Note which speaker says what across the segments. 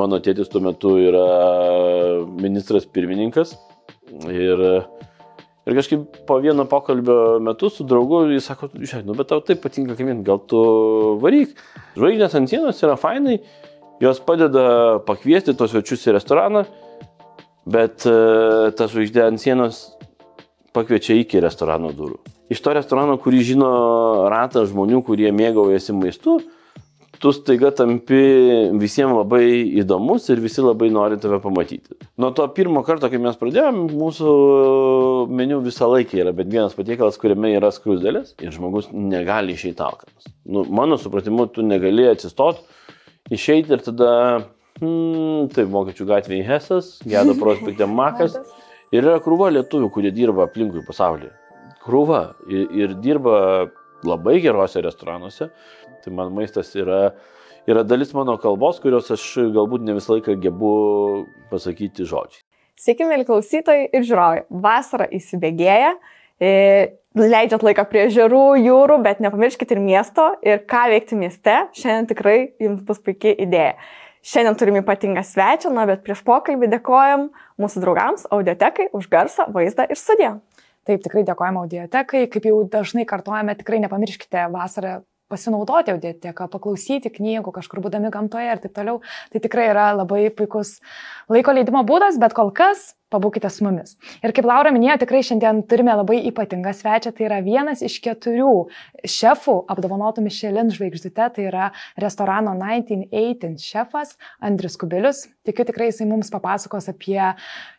Speaker 1: mano tėtis tuo metu yra ministras pirmininkas ir kažkaip po vieno pokalbio metu su draugu jis sako, žiūrėk, bet tau taip patinka kaimint, gal tu varyk. Žvaigždės ant sienos yra fainai, jos padeda pakviesti tos svečius į restoraną, bet ta žvaigždė ant sienos pakviečia iki restorano durų. Iš to restorano, kurį žino ratą žmonių, kurie mėgaujasi maistu, tu staiga tampi visiems labai įdomus ir visi labai nori tave pamatyti. Nuo to pirmo karto, kai mes pradėjome, mūsų meniu visą laiką yra, bet vienas patiekalas, kuriame yra skruzdėlės ir žmogus negali išeiti alkanas. Mano supratimu, tu negali atsistoti, išeiti ir tada, taip, Vokiečių gatvėje Hesas, Gedo prospekte Makas ir yra krūva lietuvių, kurie dirba aplinkui pasaulyje. Krūva ir dirba labai gerose restoranuose. Tai man maistas yra dalis mano kalbos, kurios aš galbūt ne visą laiką gebu pasakyti žodžiai.
Speaker 2: Sveiki, mėly klausytojai ir žiūrovai. Vasara įsibėgėja, leidžiat laiką prie ežerų, jūrų, bet nepamirškite ir miesto ir ką veikti mieste. Šiandien tikrai jums bus puikiai idėja. Šiandien turime ypatingą svečią, bet prieš pokalbį dėkojam mūsų draugams Audiotekai už garsą, vaizdą ir studiją.
Speaker 3: Taip, tikrai dėkojame Audiotekai. Kaip jau dažnai kartuojame, tikrai nepamirškite vasarą pasinaudoti Audioteką, paklausyti knygų, kažkur būdami gamtoje ir taip toliau. Tai tikrai yra labai puikus laiko leidimo būdas, bet kol kas pabūkite su mumis. Ir kaip Laura minėjo, tikrai šiandien turime labai ypatingą svečią, tai yra vienas iš 4 šefų apdovanotų Michelin žvaigždute, tai yra restorano 1918 šefas Andrius Kubilius. Tikiu, tikrai jisai mums papasakos apie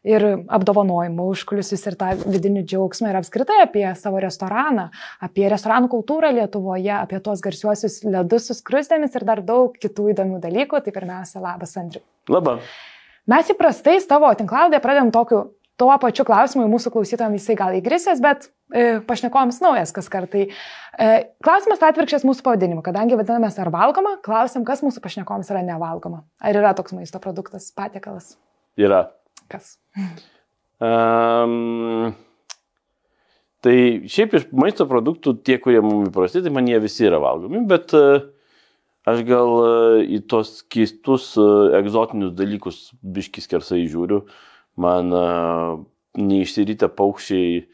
Speaker 3: ir apdovanojimų užkulisius ir tą vidinį džiaugsmą ir apskritai apie savo restoraną, apie restoranų kultūrą Lietuvoje, apie tuos garsiuosius ledus su skruzdėmis ir dar daug kitų įdomių dalykų. Tai pirmiausia, labas, Andriu.
Speaker 1: Labas.
Speaker 3: Mes įprastai tavo tinklalaidėje pradedam tuo pačiu klausimu, mūsų klausytojams jisai gal įgrisęs, bet pašnekovams naujas kas kartai. Klausimas atvirkščias mūsų pavadinimu, kadangi vadinamės ar valgoma, klausim, kas mūsų pašnekovams yra nevalgoma. Ar yra toks maisto produktas, patiekalas?
Speaker 1: Yra.
Speaker 3: Kas?
Speaker 1: Tai šiaip iš maisto produktų tie, kurie mums įprasti, tai man jie visi yra valgomi, bet aš gal į tos keistus egzotinius dalykus biški skersai žiūriu. Man neišsirytę paukščiai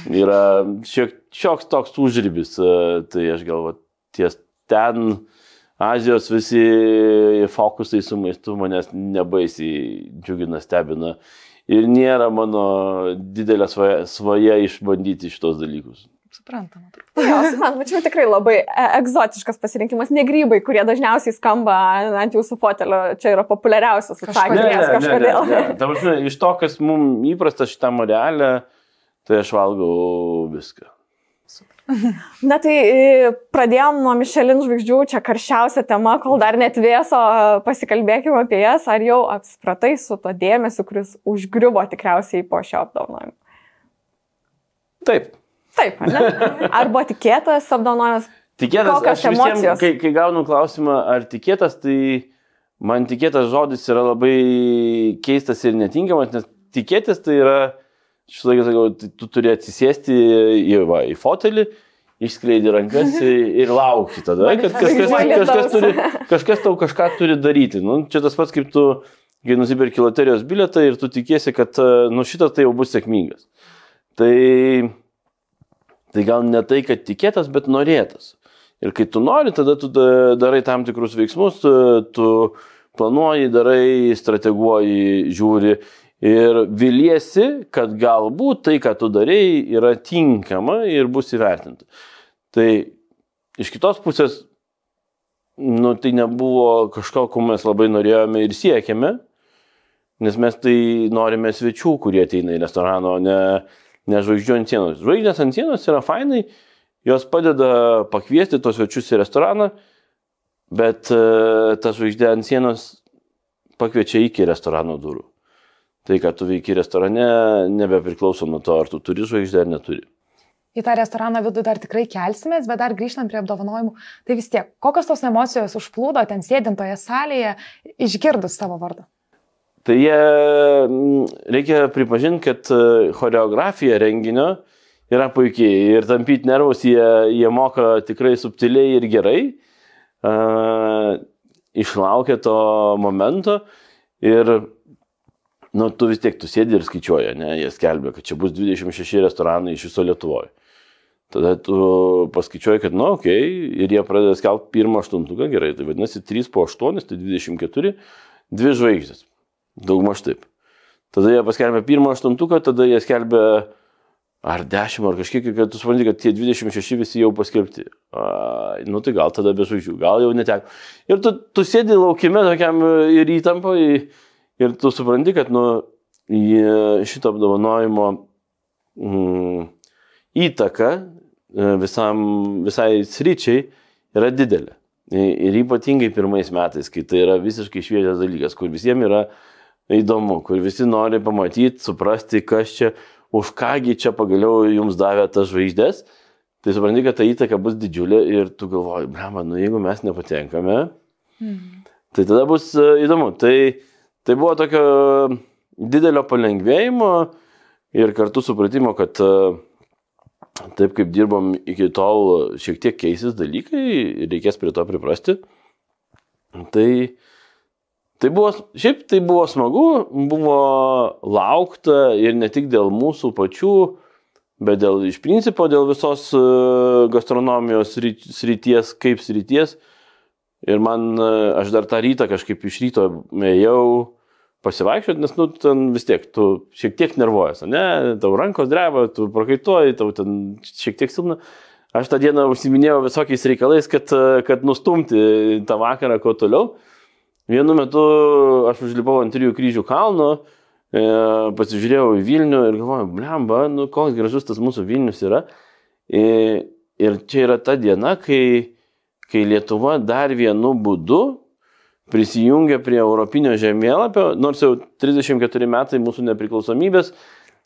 Speaker 1: yra šioks toks užribis. Tai aš gal ties ten Azijos visi fokusai su maistu manęs nebaisiai džiugina, stebina. Ir nėra mano didelė svaja išbandyti šitos dalykus.
Speaker 3: Suprantama.
Speaker 2: Man tikrai labai egzotiškas pasirinkimas, ne grybai, kurie dažniausiai skamba ant jūsų fotelio, čia yra populiariausias atsakymas kažkodėl.
Speaker 1: Ne. Iš to, kas mums įprasta šitam areale, tai aš valgau viską.
Speaker 2: Na tai pradėjom nuo Michelin žvaigždžių, čia karščiausia tema, kol dar net vėso, pasikalbėkime apie jas, ar jau apsipratai su to dėmesiu, kuris užgriuvo tikriausiai po šio apdovanojimo?
Speaker 1: Taip.
Speaker 2: Taip, ar ne? Ar buvo tikėtas apdovanojimas?
Speaker 1: Tikėtas,
Speaker 2: kokios emocijos?
Speaker 1: Kai gaunu klausimą, ar tikėtas, tai man tikėtas žodis yra labai keistas ir netinkamas, nes tikėtis tai yra, šis laikas sakau, tu turi atsisėsti į fotelį, išskleidi rankas ir laukti tada, kad kažkas tau kažką turi daryti. Čia tas pats, kaip tu nusiperki loterijos bilietą ir tu tikėsi, kad šitas tai jau bus sėkmingas. Tai gal ne tai, kad tikėtas, bet norėtas. Ir kai tu nori, tada tu darai tam tikrus veiksmus, tu planuoji, darai, strateguoji, žiūri ir viliesi, kad galbūt tai, ką tu darei, yra tinkama ir bus įvertinta. Tai iš kitos pusės, tai nebuvo kažko, ko mes labai norėjome ir siekėme, nes mes tai norime svečių, kurie ateina į restoraną, o ne žvaigždžių ant sienos. Žvaigždės ant sienos yra fainai, jos padeda pakviesti tos svečius į restoraną, bet ta žvaigždė ant sienos pakviečia iki restorano durų. Tai, ką tu veiki restorane, nebepriklauso nuo to, ar tu turi žvaigždę ar neturi.
Speaker 3: Į tą restorano vidų dar tikrai kelsimės, bet dar grįžtant prie apdovanojimų. Tai vis tiek, kokios tos emocijos užplūdo ten sėdintoje salėje, išgirdus savo vardą?
Speaker 1: Tai reikia pripažinti, kad choreografija renginio yra puikiai ir tampyti nervus jie moka tikrai subtiliai ir gerai. išlaukia to momento ir, nu, tu vis tiek, tu sėdi ir skaičiuoji, ne, jie skelbia, kad čia bus 26 restoranai iš viso Lietuvoje. Tada tu paskaičiuoji, kad, nu, okei, ir jie pradeda skelbti pirmą aštuntuką, gerai, tai vadinasi 3 po 8, tai 24, 2 žvaigždės, daugmaž taip. Tada jie paskelbia pirmą aštuntuką, tada jie skelbia ar 10, ar kažkiek, kad tu supranti, kad tie 26 visi jau paskelbti. Nu, tai gal tada be žvaigždžių, gal jau neteko. Ir tu sėdi laukime tokiam ir įtampo, ir tu supranti, kad, nu, šito apdovanojimo įtaka visai sričiai yra didelė. Ir ypatingai pirmais metais, kai tai yra visiškai šviežias dalykas, kur visiems yra įdomu, kur visi nori pamatyti, suprasti, kas čia, už kągi čia pagaliau jums davė tas žvaigždės, tai supranti, kad ta įtaka bus didžiulė ir tu galvoji, blema, nu jeigu mes nepatenkame, tai tada bus įdomu. Tai buvo tokio didelio palengvėjimo ir kartu supratimo, kad taip kaip dirbom iki tol, šiek tiek keisis dalykai, reikės prie to priprasti. Tai buvo smagu, buvo laukta ir ne tik dėl mūsų pačių, bet iš principo dėl visos gastronomijos srities, kaip srities. Ir aš dar tą rytą kažkaip iš ryto ėjau pasivaikščioti, nes, nu, ten vis tiek, tu šiek tiek nervuojas, ne, tau rankos dreba, tu prakaituoji, tau ten šiek tiek silpna. Aš tą dieną užsiminėjau visokiais reikalais, kad nustumti tą vakarą kuo toliau. Vienu metu aš užlipau ant 3 kryžių kalno, pasižiūrėjau į Vilnių ir galvoju, blemba, nu, koks gražus tas mūsų Vilnius yra. Ir čia yra ta diena, kai Lietuva dar vienu būdu prisijungia prie europinio žemėlapio, nors jau 34 metai mūsų nepriklausomybės,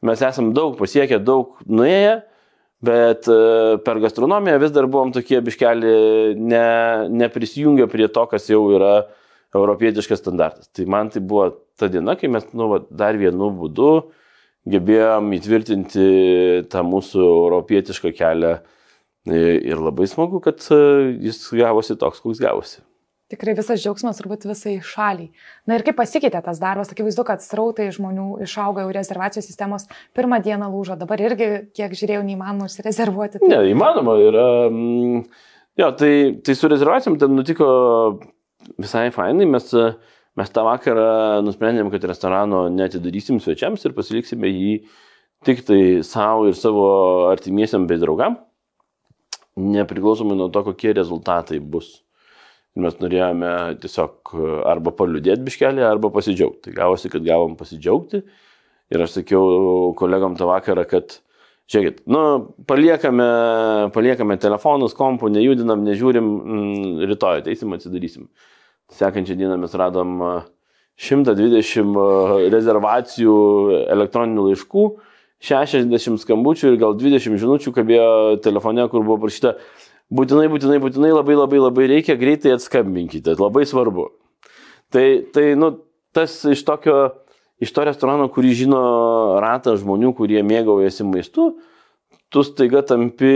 Speaker 1: mes esam daug pasiekę, daug nuėję, bet per gastronomiją vis dar buvom tokie biškelį neprisijungę prie to, kas jau yra europietiškas standartas. Tai man tai buvo ta diena, kai mes dar vienu būdu gebėjom įtvirtinti tą mūsų europietišką kelią ir labai smagu, kad jis gavosi toks, koks gavosi.
Speaker 3: Tikrai visas džiaugsmas turbūt visai šaliai. Na ir kaip pasikeitė tas darbas, akivaizdu, kad srautai žmonių išaugo, jau rezervacijų sistemos pirmą dieną lūžo, dabar irgi, kiek žiūrėjau, neįmanoma užsirezervuoti.
Speaker 1: Ne, įmanoma yra. Jo, tai su rezervacijom ten nutiko visai fainai, mes tą vakarą nusprendėm, kad restorano neatidarysim svečiams ir pasiliksime jį tik tai savo ir savo artimiesiam bei draugam, nepriklausomai nuo to, kokie rezultatai bus. Mes norėjome tiesiog arba paliūdėti biškelį, arba pasidžiaugti. Tai gavosi, kad gavom pasidžiaugti. Ir aš sakiau kolegom tą vakarą, kad, žiūrėkit, nu, paliekame telefonus, kompų, nejudinam, nežiūrim, rytoj ateisim, atsidarysim. Sekančią dieną mes radom 120 rezervacijų elektroninių laiškų, 60 skambučių ir gal 20 žinučių kabėjo telefone, kur buvo parašyta būtinai, labai reikia, greitai atskambinkite, labai svarbu. Tai nu, tas iš to restorano, kurį žino ratas žmonių, kurie mėgaujasi maistu, tu staiga tampi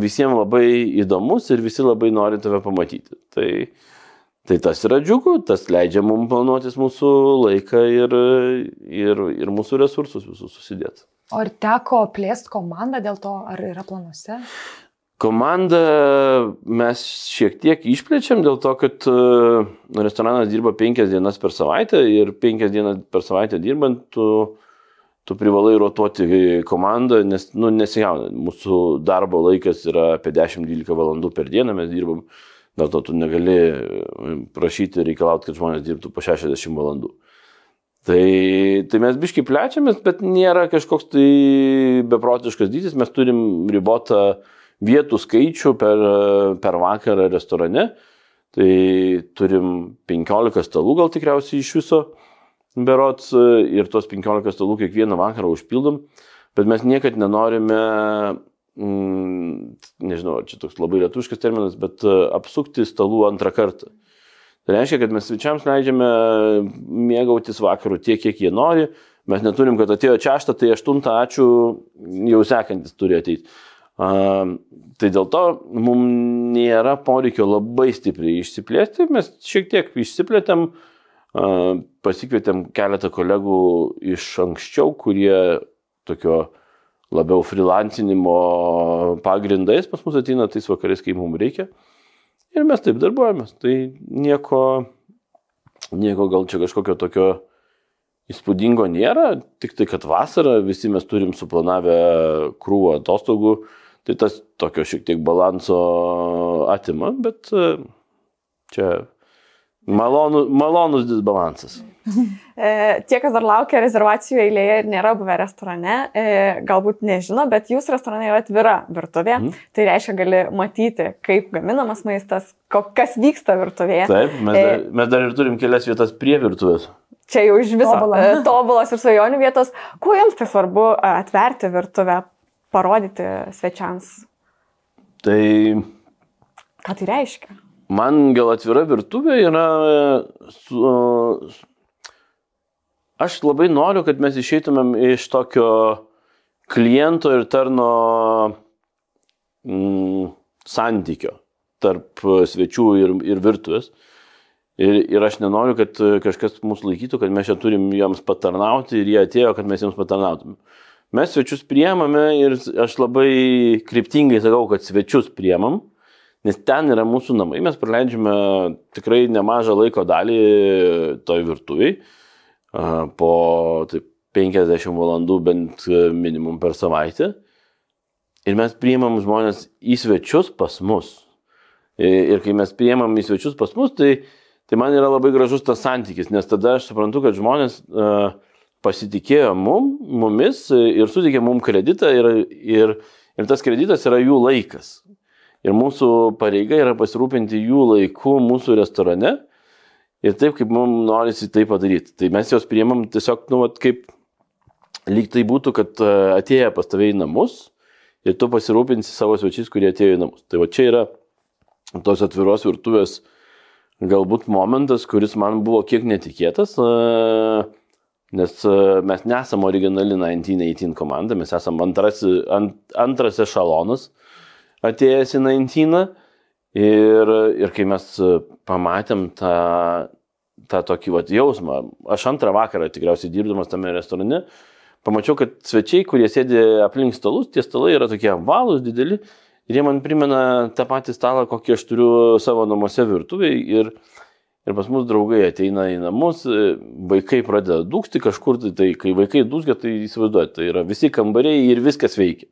Speaker 1: visiems labai įdomus ir visi labai nori tave pamatyti. Tai tas yra džiugu, tas leidžia mums planuotis mūsų laiką ir mūsų resursus visus susidėti.
Speaker 3: O ar teko plėsti komandą dėl to, ar yra planuose?
Speaker 1: Komandą mes šiek tiek išplečiam dėl to, kad restoranas dirba 5 dienas per savaitę ir 5 dienas per savaitę dirbant tu privalai rotuoti komandą, nes nesigauna. Mūsų darbo laikas yra apie 10-12 valandų per dieną, mes dirbam, dėl to tu negali prašyti ir reikalauti, kad žmonės dirbtų po 60 valandų. Tai mes biškai plečiamės, bet nėra kažkoks tai beprotiškas dydis, mes turim ribotą vietų skaičių per vakarą restorane, tai turim 15 stalų gal tikriausiai iš viso berods ir tos 15 stalų kiekvieną vakarą užpildom, bet mes niekad nenorime, nežinau, čia toks labai lietuviškas terminas, bet apsukti stalų antrą kartą. Tai reiškia, kad mes svečiams leidžiame mėgautis vakarų tiek, kiek jie nori, mes neturim, kad atėjo 6, tai 8, ačiū, jau sekantis turi ateiti. Tai dėl to mums nėra poreikio labai stipriai išsiplėsti, mes šiek tiek išsiplėtėm, pasikvietėm keletą kolegų iš anksčiau, kurie tokio labiau freelancinimo pagrindais pas mus ateina tais vakarais, kai mums reikia. Ir mes taip darbuojamės. Tai nieko gal čia kažkokio tokio įspūdingo nėra, tik tai, kad vasarą visi mes turim suplanavę krūvą atostogų, tai tas tokio šiek tiek balanso atima, bet čia malonus disbalansas.
Speaker 2: Tie, kas dar laukia rezervacijų eilėje ir nėra buvę restorane, galbūt nežino, bet jūsų restorane yra atvira virtuvė. Tai reiškia, gali matyti, kaip gaminamas maistas, kas vyksta virtuvėje.
Speaker 1: Taip, mes dar ir turim kelias vietas prie virtuvės.
Speaker 2: Čia jau iš viso tobulos ir svajonių vietos. Kuo jums tai svarbu atverti virtuvę, parodyti svečiams?
Speaker 1: Tai...
Speaker 2: Ką tai reiškia?
Speaker 1: Man gal atvira virtuvė yra... Aš labai noriu, kad mes išeitumėm iš tokio kliento ir tarno santykio tarp svečių ir virtuvės. Ir aš nenoriu, kad kažkas mūsų laikytų, kad mes čia turim jiems patarnauti ir jie atėjo, kad mes jiems patarnautum. Mes svečius priemame ir aš labai kryptingai sakau, kad svečius priemam, nes ten yra mūsų namai. Mes praleidžiame tikrai nemažą laiko dalį toj virtuviai, po 50 valandų bent minimum per savaitę. Ir mes priemam žmonės į svečius pas mus. Ir kai mes priemam į svečius pas mus, tai man yra labai gražus tas santykis, nes tada aš suprantu, kad žmonės pasitikėjo mumis ir suteikė mums kreditą ir tas kreditas yra jų laikas. Ir mūsų pareiga yra pasirūpinti jų laiku mūsų restorane ir taip, kaip mums norisi tai padaryti. Tai mes jos priimam tiesiog, kaip lyg tai būtų, kad atėję pas tave į namus ir tu pasirūpinsi savo svečiais, kurie atėjo į namus. Tai va čia yra tos atviros virtuvės galbūt momentas, kuris man buvo kiek netikėtas, nes mes nesam originali 1918 komanda, mes esam antras ešalonas atėjęs į 19 ir kai mes pamatėm tą tokį jausmą, aš antrą vakarą tikriausiai dirbdamas tame restorane, pamačiau, kad svečiai, kurie sėdi aplink stalus, tie stalai yra tokie apvalūs, dideli ir jie man primena tą patį stalą, kokį aš turiu savo namuose virtuviai ir pas mus draugai ateina į namus, vaikai pradeda dūksti kažkur, tai kai vaikai dūsgia, tai įsivaizduoja, tai yra visi kambariai ir viskas veikia.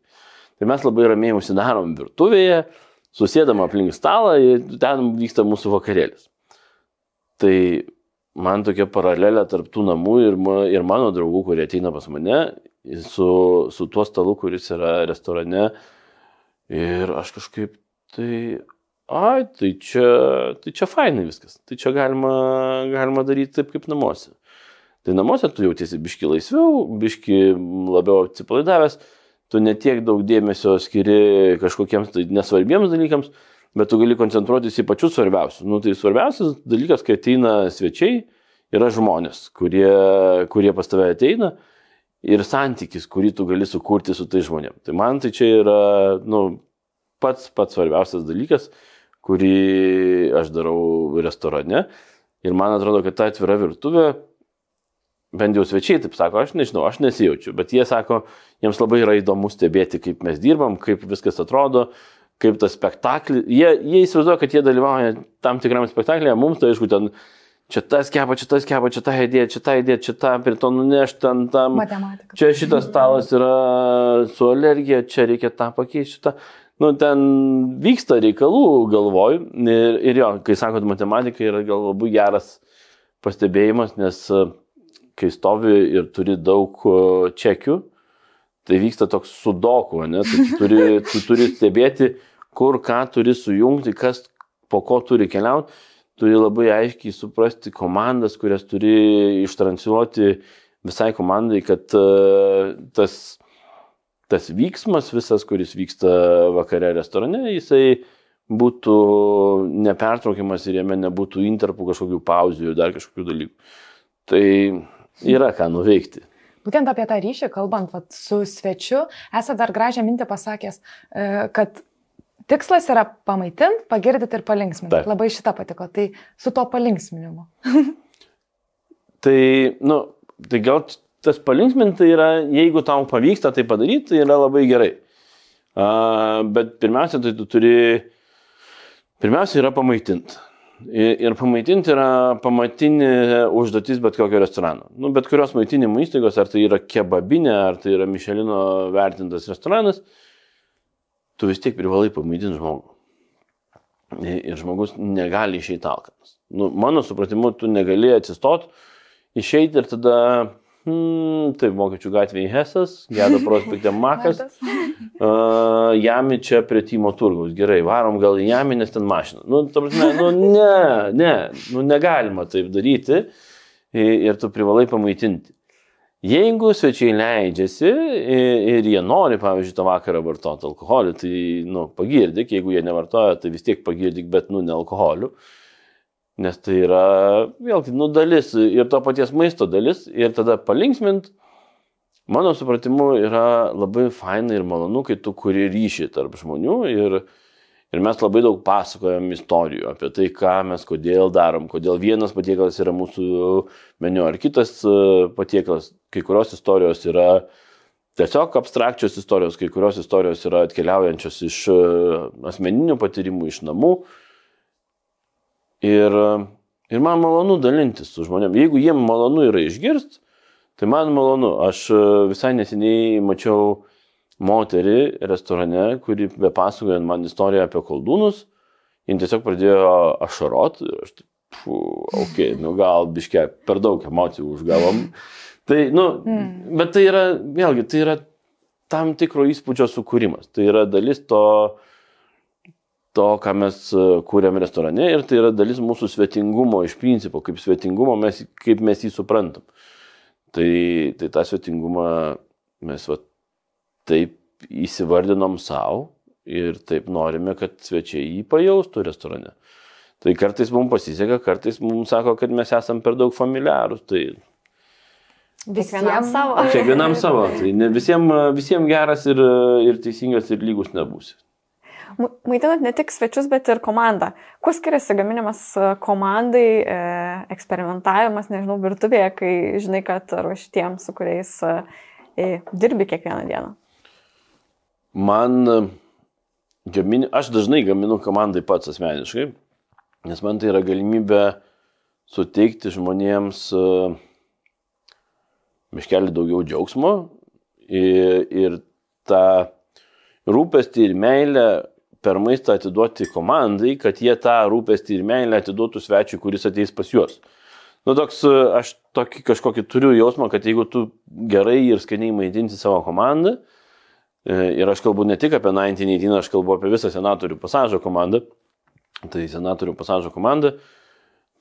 Speaker 1: Tai mes labai ramiai užsidarom virtuvėje, susėdam aplink stalą ir ten vyksta mūsų vakarėlis. Tai man tokia paralelė tarp tų namų ir mano draugų, kurie ateina pas mane, su tuo stalu, kuris yra restorane. Ir aš kažkaip tai čia fainai viskas. Tai čia galima daryti taip, kaip namuose. Tai namuose tu jautiesi biški laisviau, biški labiau atsipalaidavęs, tu netiek daug dėmesio skiri kažkokiems nesvarbiems dalykams, bet tu gali koncentruotis į pačius svarbiausius. Tai svarbiausias dalykas, kai ateina svečiai, yra žmonės, kurie pas tave ateina ir santykis, kurį tu gali sukurti su tai žmonėm. Tai man tai čia yra pats svarbiausias dalykas, kurį aš darau restorane. Ir man atrodo, kad ta atvira virtuvė, bent jau svečiai taip sako, aš nežinau, aš nesijaučiu, bet jie sako, jiems labai yra įdomu stebėti, kaip mes dirbam, kaip viskas atrodo, kaip tas spektaklis. Jie įsivaizduoja, kad jie dalyvauja tam tikram spektaklyje, mums tai aišku, ten čia tas kepa, čia tą įdėti, čia tą prie to nunešti, tam.
Speaker 3: Matematika.
Speaker 1: Čia šitas stalas yra su alergija, čia reikia tą pakeisti, šitą. Ten vyksta reikalų galvoj ir jo, kai sakot, matematika yra gal labai geras pastebėjimas, nes kai stovi ir turi daug čekių, tai vyksta toks sudoku, ne? Tai tu turi stebėti, kur ką turi sujungti, kas po ko turi keliauti, turi labai aiškiai suprasti komandas, kurias turi ištransliuoti visai komandai, kad tas vyksmas visas, kuris vyksta vakare restorane, jisai būtų nepertraukiamas ir jame nebūtų interpų kažkokių pauzių ir dar kažkokių dalykų. Tai yra ką nuveikti.
Speaker 3: būtent apie tą ryšį, kalbant su svečiu, esate dar gražią mintį pasakęs, kad tikslas yra pamaitinti, pagirdyti ir palinksminti.
Speaker 1: Taip.
Speaker 3: Labai šitą patiko. Tai su to palinksminimu.
Speaker 1: Tai gal tas palinksminti yra, jeigu tau pavyksta tai padaryti, tai yra labai gerai. Bet pirmiausia, tai tu turi, pirmiausia yra pamaitinti. Ir pamaitinti yra pamatinė užduotis bet kokio restorano. Bet kurios maitinimo įstaigos, ar tai yra kebabinė, ar tai yra Michelino vertintas restoranas, tu vis tiek privalai pamaitinti žmogų. Ir žmogus negali išeiti alkanas. Mano supratimu, tu negali atsistoti, išeiti ir tada, taip, Vokiečių gatvėje Hesas, Gedo prospekte Makas, Jami čia prie Tymo turgaus. Gerai, varom gal į Jami, nes ten mašina. Ta prasme, negalima taip daryti ir tu privalai pamaitinti. Jeigu svečiai leidžiasi ir jie nori, pavyzdžiui, tą vakarą vartoti alkoholį, tai, pagirdik, jeigu jie nevartoja, tai vis tiek pagirdik, bet, ne alkoholiu. Nes tai yra, vėlgi, dalis ir to paties maisto dalis ir tada palinksmint, mano supratimu, yra labai faina ir malonu, kai tu kuri ryšį tarp žmonių ir mes labai daug pasakojam istorijų apie tai, ką mes kodėl darom, kodėl vienas patiekalas yra mūsų meniu ar kitas patiekalas. Kai kurios istorijos yra tiesiog abstrakčios istorijos, kai kurios istorijos yra atkeliaujančios iš asmeninių patyrimų, iš namų. Ir man malonu dalintis su žmonėm. Jeigu jiem malonu yra išgirsti, tai man malonu. Aš visai neseniai mačiau moterį restorane, kuri bepasakojant man istoriją apie koldūnus, jin tiesiog pradėjo ašarot ir aš taip, gal biškė per daug emocijų užgavom. Tai, bet tai yra, vėlgi, tai yra tam tikro įspūdžio sukūrimas. Tai yra dalis to, ką mes kūrėm restorane ir tai yra dalis mūsų svetingumo iš principo, kaip svetingumo, kaip mes jį suprantam. Tai tą svetingumą mes taip įsivardinom savo ir taip norime, kad svečiai jį pajaustų restorane. Tai kartais mums pasiseka, kartais mums sako, kad mes esam per daug familiarūs. Tai
Speaker 2: Kiekvienam savo.
Speaker 1: Kiekvienam savo. Tai ne visiems geras ir teisingas ir lygus nebūsi.
Speaker 2: Maitinat ne tik svečius, bet ir komandą. Kuo skiriasi gaminimas komandai, eksperimentavimas, nežinau, virtuvėje, kai žinai, kad ruoši tiems, su kuriais dirbi kiekvieną dieną?
Speaker 1: Aš dažnai gaminu komandai pats asmeniškai, nes man tai yra galimybė suteikti žmonėms biškelį daugiau džiaugsmo ir tą rūpestį ir meilę per maistą atiduoti komandai, kad jie tą rūpestį ir meilę atiduotų svečiui, kuris ateis pas juos. Aš tokį kažkokį turiu jausmą, kad jeigu tu gerai ir skaniai maitinsi savo komandą, ir aš kalbu ne tik apie 1918, aš kalbu apie visą senatorių pasažo komandą, tai senatorių pasažo komanda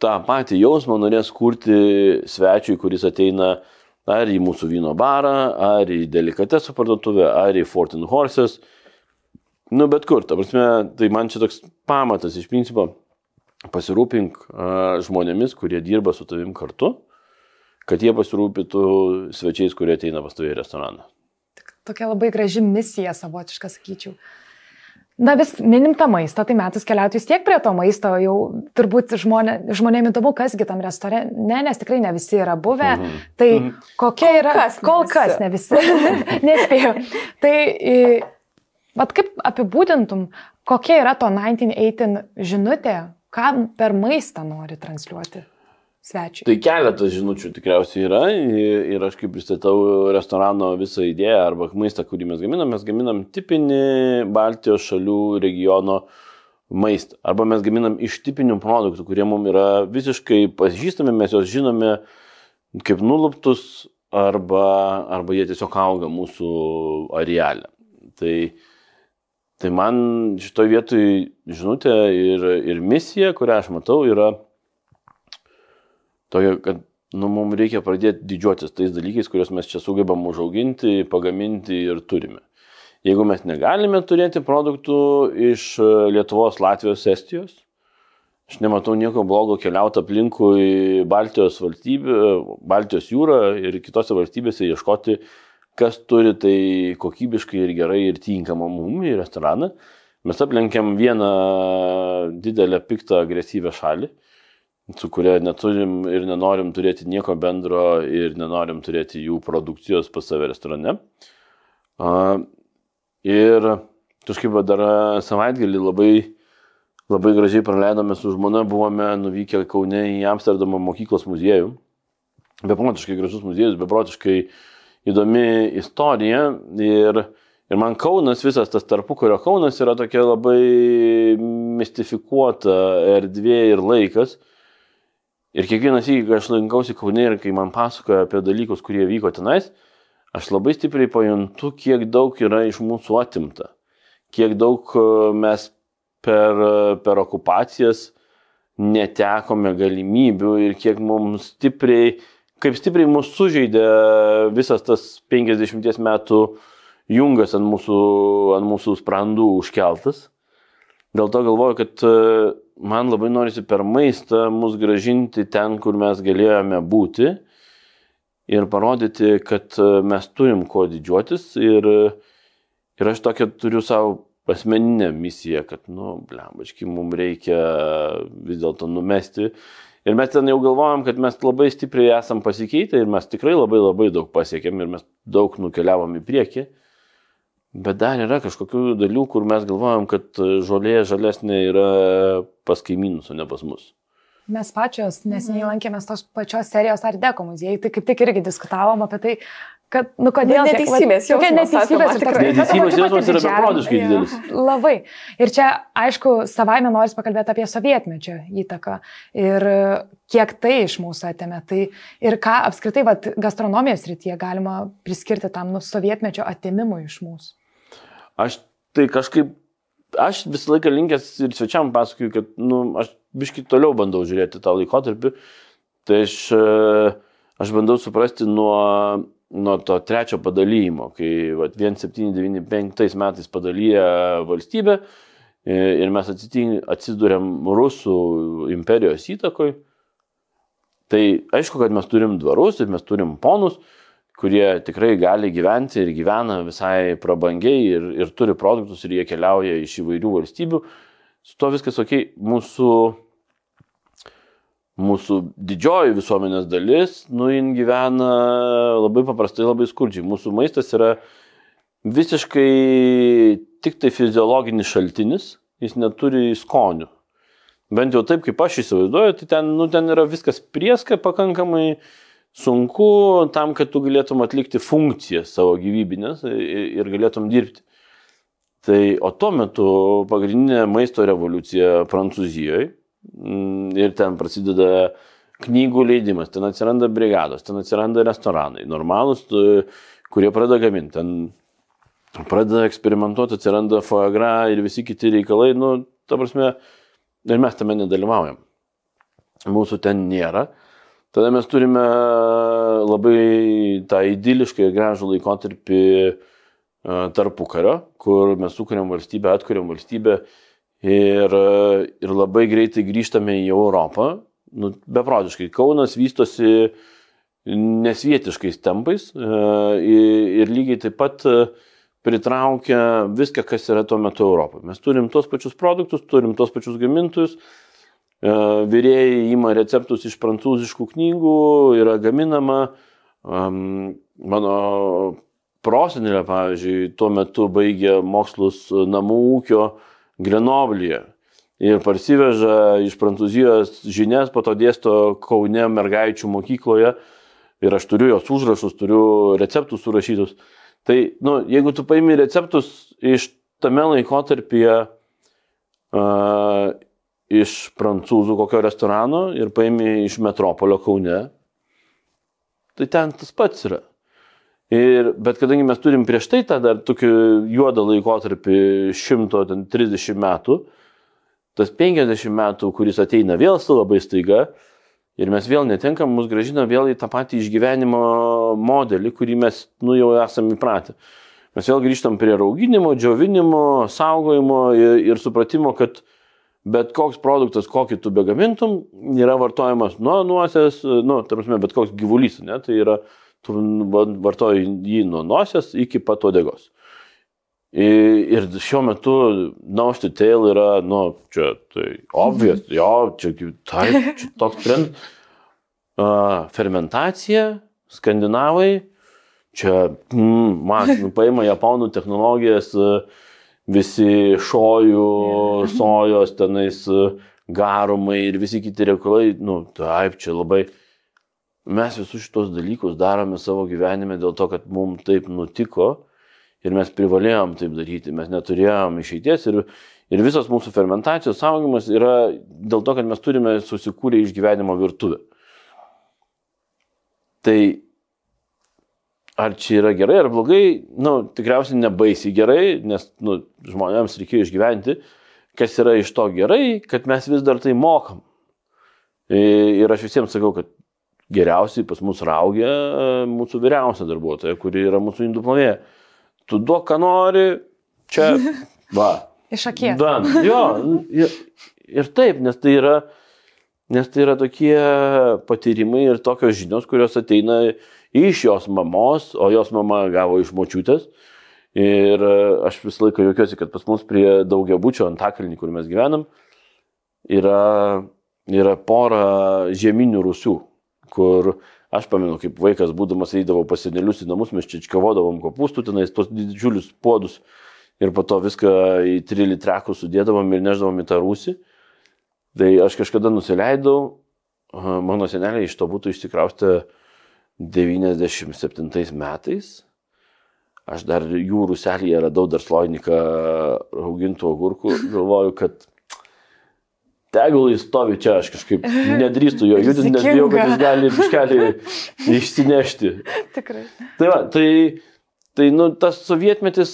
Speaker 1: tą patį jausmą norės kurti svečiui, kuris ateina ar į mūsų vyno barą, ar į delikatesų parduotuvę, ar į Fortin Horses, bet kur. Ta prasme, tai man čia toks pamatas iš principo, pasirūpink žmonėmis, kurie dirba su tavim kartu, kad jie pasirūpintų svečiais, kurie ateina pas tave į restoraną.
Speaker 3: Tokia labai graži misija savotiška, sakyčiau. Vis minim tą maistą, tai metus keliauti vis tiek prie to maisto, jau turbūt žmonėm įdomu, kasgi tam restorane, nes tikrai ne visi yra buvę, tai kokia yra, kol kas ne visi, nespėjau. Tai, kaip apibūdintum, kokia yra to 1918 žinutė, ką per maistą nori transliuoti svečiui? Tai
Speaker 1: keletas žinučių tikriausiai yra ir aš kaip pristatau restorano visą idėją arba maistą, kurį mes gaminam tipinį Baltijos šalių regiono maistą. Arba mes gaminam iš tipinių produktų, kurie mums yra visiškai pažįstami, mes juos žinome kaip nuluptus arba jie tiesiog auga mūsų areale. Tai man šitoje vietoje žinutė ir misija, kurią aš matau, yra tokia, kad mums reikia pradėti didžiuotis tais dalykais, kuriuos mes čia sugebam užauginti, pagaminti ir turime. Jeigu mes negalime turėti produktų iš Lietuvos, Latvijos, Estijos, Aš nematau nieko blogo keliauti aplinkui Baltijos jūrą ir kitose valstybėse ieškoti, kas turi tai kokybiškai ir gerai ir tinkamą mum į restoraną. Mes aplenkiam vieną didelę, piktą, agresyvę šalį, su kuria neturim ir nenorim turėti nieko bendro ir nenorim turėti jų produkcijos pas save restorane. Ir kažkaip dar savaitgalį labai gražiai praleidome su žmona, buvome nuvykę Kaune į Amsterdamo mokyklos muziejų. Beprotiškai gražus muziejus, beprotiškai įdomi istorija ir man Kaunas, visas tas tarpukario Kaunas yra tokia labai mistifikuota erdvė ir laikas. Ir kiekvienas įgį, kai aš lankausi Kaune ir kai man pasakoja apie dalykus, kurie vyko tenais, aš labai stipriai pajuntu, kiek daug yra iš mūsų atimta. Kiek daug mes per okupacijas netekome galimybių ir kiek mums kaip stipriai mus sužeidė visas tas 50 metų jungas ant mūsų sprandų užkeltas. Dėl to galvoju, kad man labai norisi per maistą mus gražinti ten, kur mes galėjome būti ir parodyti, kad mes turim kuo didžiuotis ir aš tokią turiu savo asmeninę misiją, kad, blembački, mums reikia vis dėlto numesti. Ir mes ten jau galvojam, kad mes labai stipriai esam pasikeitę ir mes tikrai labai labai daug pasiekėm ir mes daug nukeliavom į priekį. Bet dar yra kažkokių dalių, kur mes galvojam, kad žolė žalesnė yra pas kaimynus, o ne pas mus.
Speaker 3: Mes pačios neseniai lankėmės tos pačios serijos Art Deco muziejai, tai kaip tik irgi diskutavom apie tai, kad, kodėl...
Speaker 2: Neteisybės jausmas
Speaker 1: yra beprotiškai didelis.
Speaker 3: Labai. Ir čia, aišku, savaime noris pakalbėti apie sovietmečio įtaką ir kiek tai iš mūsų atėmė. Tai ir ką apskritai gastronomijos srityje galima priskirti tam sovietmečio atėmimui iš mūsų.
Speaker 1: Aš visą laiką linkęs ir svečiam pasakoju, kad aš biškai toliau bandau žiūrėti tą laikotarpį. Tai aš bandau suprasti nuo to trečio padalymo, kai 1795 metais padalyja valstybę ir mes atsidūrėm Rusų imperijos įtakoj. Tai aišku, kad mes turim dvarus ir mes turim ponus, kurie tikrai gali gyventi ir gyvena visai prabangiai ir turi produktus ir jie keliauja iš įvairių valstybių. Su to viskas ok. Mūsų didžioji visuomenės dalis, jin gyvena labai paprastai, labai skurdžiai. Mūsų maistas yra visiškai tik tai fiziologinis šaltinis, jis neturi skonių. Bent jau taip, kaip aš įsivaizduoju, tai ten yra viskas prieska pakankamai sunku tam, kad tu galėtum atlikti funkcijas savo gyvybinės ir galėtum dirbti. O tuo metu pagrindinė maisto revoliucija Prancūzijoje ir ten prasideda knygų leidimas, ten atsiranda brigados, ten atsiranda restoranai, normalūs, kurie pradeda gaminti, ten pradeda eksperimentuoti, atsiranda foie gras ir visi kiti reikalai, ta prasme, ir mes tame nedalyvaujam. Mūsų ten nėra. Tada mes turime labai tą idilišką ir gražų laikotarpį tarpukario, kur mes sukuriam valstybę, atkuriam valstybę ir labai greitai grįžtame į Europą. Beprotiškai. Kaunas vystosi nesvietiškais tempais ir lygiai taip pat pritraukia viską, kas yra tuo metu Europoje. Mes turim tos pačius produktus, turim tos pačius gamintojus. Virėjai ima receptus iš prancūziškų knygų, yra gaminama. Mano prosenelė, pavyzdžiui, tuo metu baigė mokslus namų ūkio Grenoblyje ir parsiveža iš Prancūzijos žinias, po to dėsto Kaune mergaičių mokykloje ir aš turiu jos užrašus, turiu receptus surašytus. Tai, jeigu tu paimi receptus iš tame laikotarpyje iš prancūzų kokio restorano ir paimi iš metropolio Kaune, tai ten tas pats yra. Bet kadangi mes turim prieš tai tą dar tokį juodą laikotarpį 130 metų, tas 50 metų, kuris ateina vėl labai staiga ir mes vėl netenkam, mus grąžina vėl į tą patį išgyvenimo modelį, kurį mes jau esame įpratę. Mes vėl grįžtam prie rauginimo, džiovinimo, saugojimo ir supratimo, kad bet koks produktas, kokį tu begamintum, yra vartojamas nuo nosies, tarpsime, bet koks gyvulys, ne, tai yra, tu vartoji jį nuo nosies iki pat uodegos. Ir šiuo metu nose to tail yra, čia tai obvious, jo, čia toks trend. Fermentacija, skandinavai, čia, paima japonų technologijas, visi šojų, sojos, tenais garumai ir visi kiti reikalai, taip, čia labai. Mes visus šitos dalykus darome savo gyvenime dėl to, kad mums taip nutiko ir mes privalėjom taip daryti, mes neturėjom išeities ir visas mūsų fermentacijos saugojimas yra dėl to, kad mes turime susikūrę išgyvenimo virtuvę. Tai ar čia yra gerai ar blogai, tikriausiai nebaisiai gerai, nes žmonėms reikėjo išgyventi, kas yra iš to gerai, kad mes vis dar tai mokam. Ir aš visiems sakau, kad geriausiai pas mus raugia mūsų vyriausia darbuotoja, kuri yra mūsų indų plovėja. Tu duok, ką nori, čia, va.
Speaker 3: Iš akies.
Speaker 1: Jo, ir taip, nes tai yra tokie patyrimai ir tokios žinios, kurios ateina iš jos mamos, o jos mama gavo iš močiutės. Ir aš visą laiką juokiuosi, kad pas mus prie daugiabučio Antakalny, kur mes gyvenam, yra pora žieminių rūsių, kur aš pamenu, kaip vaikas būdamas eidavau pas senelius į namus, mes čia čkavodavom kopūstų, tenais tos didžiulius puodus ir po to viską į 3 litrekus sudėdavom ir neždavom į tą rūsį. Tai aš kažkada nusileidau, mano seneliai iš to būtų išsikraustę 97 metais. Aš dar jų rūselėje radau dar sloiniką raugintų agurkų, galvoju, kad tegul jis stovi čia, aš kažkaip nedrįstu jo judinti, nes bijau, kad jis gali biškelį išsinešti.
Speaker 3: Tikrai.
Speaker 1: Tai va, tai tas sovietmetis,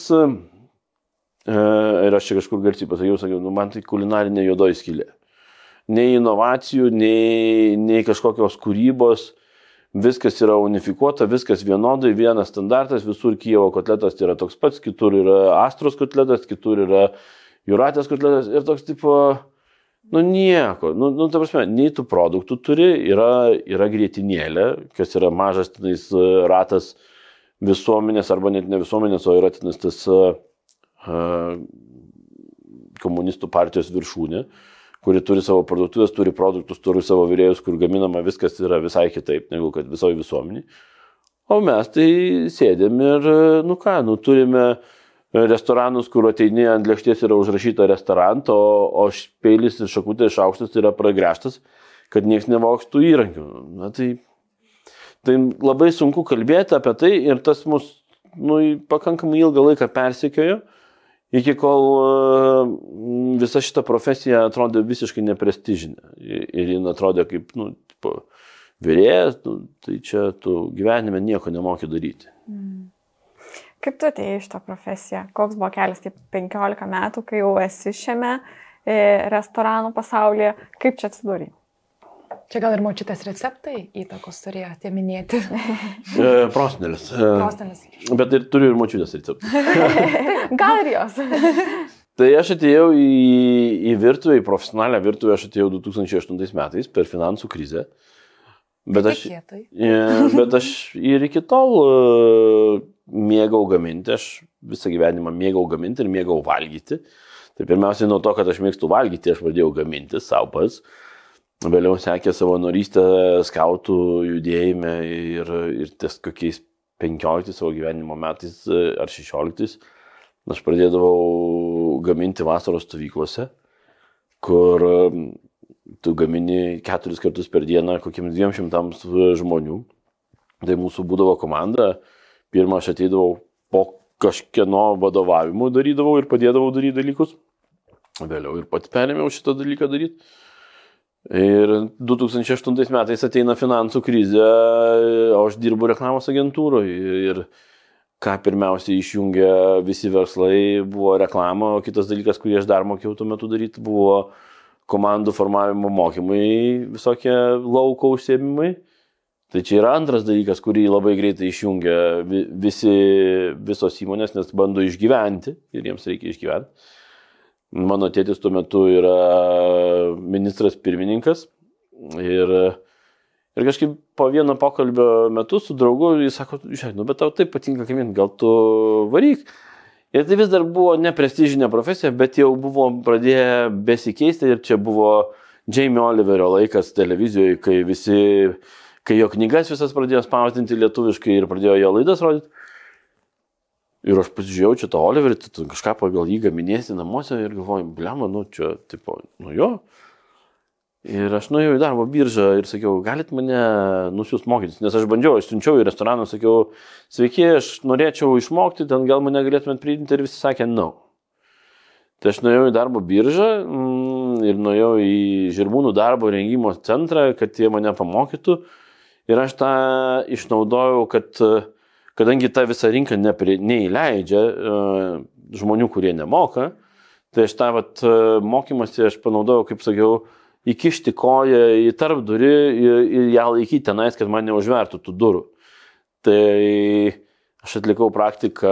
Speaker 1: ir aš čia kažkur garsiai pasakiau, man tai kulinarinė juodoji skylė. Nei inovacijų, nei kažkokios kūrybos, viskas yra unifikuota, viskas vienodai, vienas standartas, visur Kijevo kotletas yra toks pats, kitur yra Astros kotletas, kitur yra Jūratės kotletas ir toks tipo... nieko, ta prasme, nei tų produktų turi, yra grietinėlė, kas yra mažas tenais ratas visuomenės, arba net ne visuomenės, o yra tenais tas komunistų partijos viršūnė, kuri turi savo parduotuvės, turi produktus, turi savo virėjus, kur gaminama viskas yra visai kitaip, negu kad visoje visuomenėje. O mes tai sėdėm ir, turime restoranus, kur ateini ant lėkštės yra užrašyta restaurant, o peilis ir šakutė šaukštas yra pragręžtas, kad niekas nevokstų įrankių. Tai labai sunku kalbėti apie tai ir tas mus pakankamai ilgą laiką persekiojo, iki kol visa šita profesija atrodė visiškai neprestižinė. Ir jin atrodė kaip virėjas, tai čia tu gyvenime nieko nemoki daryti.
Speaker 2: Kaip tu atėjai iš tą profesiją? Koks buvo kelias, taip 15 metų, kai jau esi šiame restoranų pasaulyje? Kaip čia atsidūrė?
Speaker 3: Čia gal ir močiutės receptai įtakos turėjo tie minėti?
Speaker 1: Prosenelis.
Speaker 3: Prosenelis.
Speaker 1: Bet ir turiu ir močiutės receptų.
Speaker 2: Gal ir jos.
Speaker 1: Tai aš atėjau į virtuvę, į profesionalią virtuvę, aš atėjau 2008 metais per finansų krizę. Bet aš ir iki tol mėgau gaminti, aš visą gyvenimą mėgau gaminti ir mėgau valgyti. Tai pirmiausiai nuo to, kad aš mėgstu valgyti, aš pradėjau gaminti savo pats. Vėliau sekė savanorystę skautų judėjime ir ties kokiais 15 savo gyvenimo metais ar 16 aš pradėdavau gaminti vasaros stovyklose, kur tu gamini 4 kartus per dieną kokiems 200 žmonių. Tai mūsų būdavo komanda. Pirmą aš ateidavau po kažkieno vadovavimu darydavau ir padėdavau daryti dalykus. Vėliau ir pats perėmiau šitą dalyką daryti. Ir 2008 metais ateina finansų krizė, o aš dirbu reklamos agentūroje. Ir ką pirmiausiai išjungė visi verslai, buvo reklama, o kitas dalykas, kurį aš dar mokėjau tuo metu daryti, buvo komandų formavimo mokymai, visokie lauko užsiėmimai. Tai čia yra antras dalykas, kurį labai greitai išjungia visos įmonės, nes bando išgyventi ir jiems reikia išgyventi. Mano tėtis tuo metu yra ministras pirmininkas ir kažkaip po vieno pokalbio metu su draugu jis sako, žiūrėk, nu bet tau taip patinka kaimint, gal tu varyk. Ir tai vis dar buvo ne prestižinė profesija, bet jau buvo pradėję besikeisti ir čia buvo Jamie Oliverio laikas televizijoje, kai jo knygas visas pradėjo spausdinti lietuviškai ir pradėjo jo laidas rodyti. Ir aš pasižiūrėjau čia tą Oliverį, tu kažką pagal jį gaminėsi namuose ir galvoju, blema, nu čia, tipo, nu jo. Ir aš nuėjau į darbo biržą ir sakiau, galit mane nusiųst mokytis, nes aš bandžiau, aš siunčiau į restoraną, sakiau, sveiki, aš norėčiau išmokti, ten gal mane galėtumėt priimti ir visi sakė, no. Tai aš nuėjau į darbo biržą ir nuėjau į Žirmūnų darbo rengimo centrą, kad jie mane pamokytų. Ir aš tą išnaudojau, kadangi ta visa rinka neįleidžia žmonių, kurie nemoka, tai aš tą mokymąsi aš panaudojau, kaip sakiau, įkišti koją į tarpdurį ir ją laikyti tenais, kad man neužvertų tų durų. Tai aš atlikau praktiką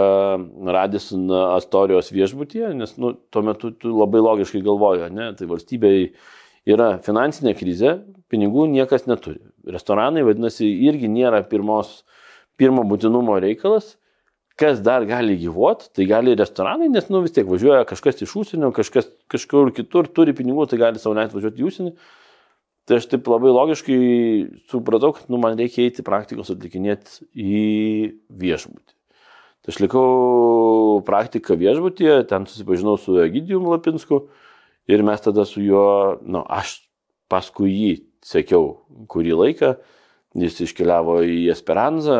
Speaker 1: Radisson Astorijos viešbutyje, nes tuo metu labai logiškai galvoju, ne? Tai valstybėje yra finansinė krizė, pinigų niekas neturi. Restoranai, vadinasi, irgi nėra pirmo būtinumo reikalas. Kas dar gali gyvuoti, tai gali restoranai, nes vis tiek važiuoja kažkas iš užsienio, kažkas kažkur kitur turi pinigų, tai gali sau leisti važiuoti į užsienį. Tai aš taip labai logiškai supratau, kad man reikia eiti praktikos atlikinėti į viešbutį. Tai aš likau praktiką viešbutyje, ten susipažinau su Egidijum Lapinsku ir mes tada su juo, aš paskui jį sekiau kurį laiką. Jis iškeliavo į Esperanzą,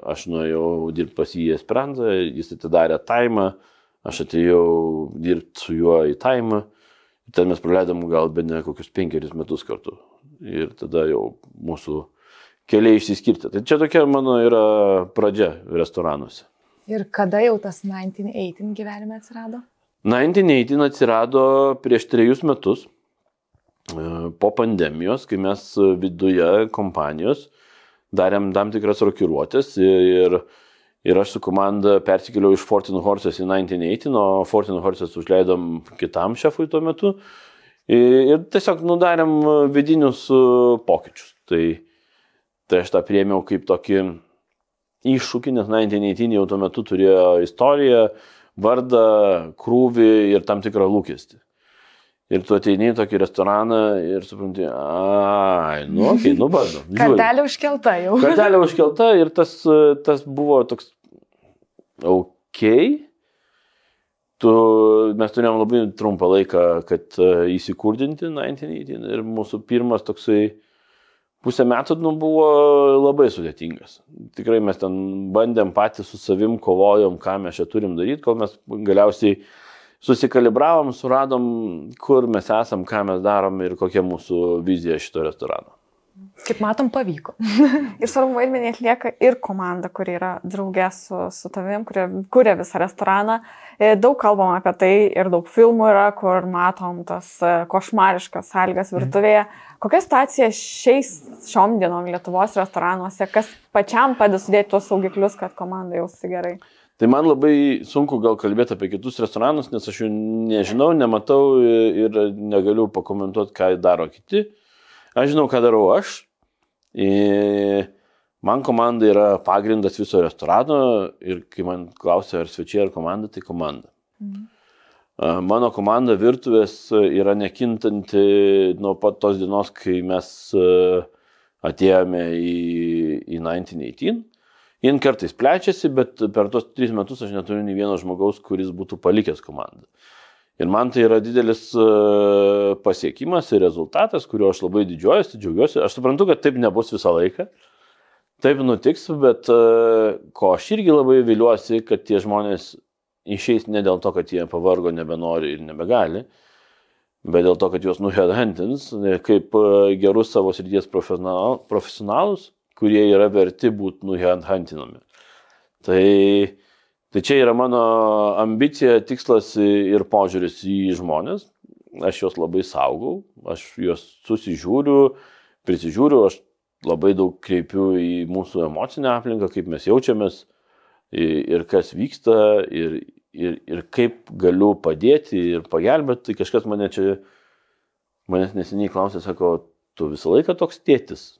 Speaker 1: aš nuėjau dirbti pas jį į Esperanzą, jis atidarė Taimą, aš atėjau dirbti su juo į Taimą. Ten mes praleidom gal bene kokius 5 metus kartu. Ir tada jau mūsų keliai išsiskirti. Tai čia tokia mano yra pradžia restoranuose.
Speaker 3: Ir kada jau tas 1918 gyvenime atsirado?
Speaker 1: 1918 atsirado prieš 3 metus. Po pandemijos, kai mes viduje kompanijos darėm tam tikras rokiruotės ir aš su komanda persikėliau iš Fortin Horses į 1918, o Fortin Horses užleidom kitam šefui tuo metu ir tiesiog darėm vidinius pokyčius. Tai aš tą priėmiau kaip tokį iššūkį, nes 1918 jau tuo metu turėjo istoriją, vardą, krūvį ir tam tikrą lūkestį. Ir tu ateini į tokį restoraną ir supranti, bandom.
Speaker 3: Kartelė užkelta jau.
Speaker 1: Kartelė užkelta ir tas buvo toks Mes turėjom labai trumpą laiką, kad įsikurdinti 1918 ir mūsų pirmas toksai pusę metų buvo labai sudėtingas. Tikrai mes ten bandėm patys su savim, kovojom, ką mes čia turim daryti, kol mes galiausiai susikalibravom, suradom, kur mes esam, ką mes darom ir kokia mūsų vizija šito restorano.
Speaker 3: Kaip matom, pavyko.
Speaker 2: Ir svarbu vaidmenį atlieka ir komanda, kuri yra draugė su tavim, kuria visą restoraną. Daug kalbam apie tai ir daug filmų yra, kur matom tas košmariškas sąlygas virtuvėje. Kokia situacija šiom dienom Lietuvos restoranuose, kas pačiam padeda sudėti tuos saugiklius, kad komanda jaustųsi gerai?
Speaker 1: Tai man labai sunku gal kalbėti apie kitus restoranus, nes aš jų nežinau, nematau ir negaliu pakomentuoti, ką daro kiti. Aš žinau, ką darau aš. Man komanda yra pagrindas viso restorano ir kai man klausia, ar svečiai ar komanda, tai komanda. Mano komanda virtuvės yra nekintanti nuo pat tos dienos, kai mes atėjome į 1918. Jin kartais plečiasi, bet per tos 3 metus aš neturiu nei vieno žmogaus, kuris būtų palikęs komandą. Ir man tai yra didelis pasiekimas ir rezultatas, kuriuo aš labai džiaugiuosi. Aš suprantu, kad taip nebus visą laiką. Taip nutiks, bet ko aš irgi labai viliuosi, kad tie žmonės išeis ne dėl to, kad jie pavargo, nebenori ir nebegali, bet dėl to, kad juos nuheadhuntins kaip gerus savo srities profesionalus, kurie yra verti būti nuheadhuntinami. Tai čia yra mano ambicija, tikslas ir požiūris į žmonės. Aš juos labai saugau, aš juos susižiūriu, prisižiūriu, aš labai daug kreipiu į mūsų emocinę aplinką, kaip mes jaučiamės ir kas vyksta. Ir ir kaip galiu padėti ir pagelbėti, tai kažkas manęs neseniai klausė, sako, tu visą laiką toks tėtis?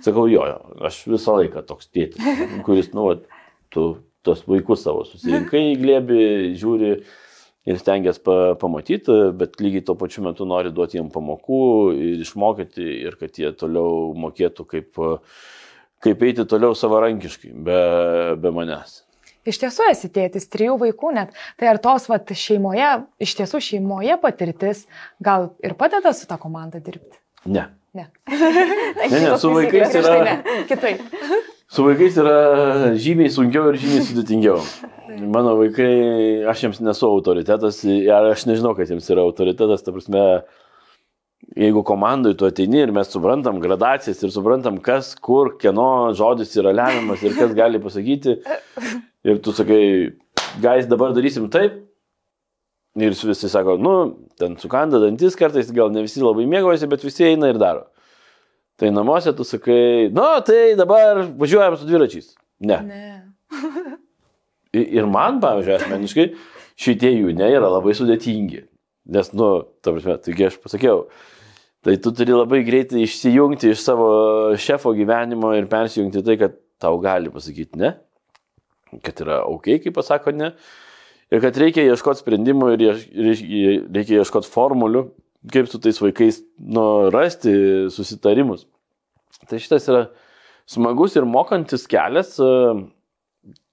Speaker 1: Sakau, jo, aš visą laiką toks tėtis, kuris, tu tos vaikus savo susirinkai į glėbį, žiūri ir stengiasi pamatyti, bet lygiai tuo pačiu metu nori duoti jiem pamokų ir išmokyti, ir kad jie toliau mokėtų, kaip eiti toliau savarankiškai, be manęs.
Speaker 3: Iš tiesų esi tėtis, 3 vaikų net. Tai ar tos šeimoje, iš tiesų šeimoje patirtis gal ir padeda su ta komanda dirbti?
Speaker 1: Ne.
Speaker 3: Ne,
Speaker 1: su vaikais yra...
Speaker 3: Kitaip.
Speaker 1: Su vaikais yra žymiai sunkiau ir žymiai sudėtingiau. Mano vaikai, aš jiems nesu autoritetas, ir aš nežinau, kad jiems yra autoritetas, ta prasme, jeigu komandai tu ateini ir mes suprantam gradacijas ir suprantam, kas, kur, kieno žodis yra lemiamas ir kas gali pasakyti, ir tu sakai, guys, dabar darysim taip, ir visi sako, ten sukanda dantis kartais, gal ne visi labai mėgaujasi, bet visi eina ir daro. Tai namuose tu sakai, tai dabar važiuojam su dviračiais. Ne. Ir man, pavyzdžiui, asmeniškai, šitie jų yra labai sudėtingi. Nes, ta prasme, taigi aš pasakiau, tai tu turi labai greitai išsijungti iš savo šefo gyvenimo ir persijungti tai, kad tau gali pasakyti ne, kad yra ok, kai pasako ne, ir kad reikia ieškoti sprendimų ir reikia ieškoti formulių, kaip su tais vaikais rasti susitarimus. Tai šitas yra smagus ir mokantis kelias,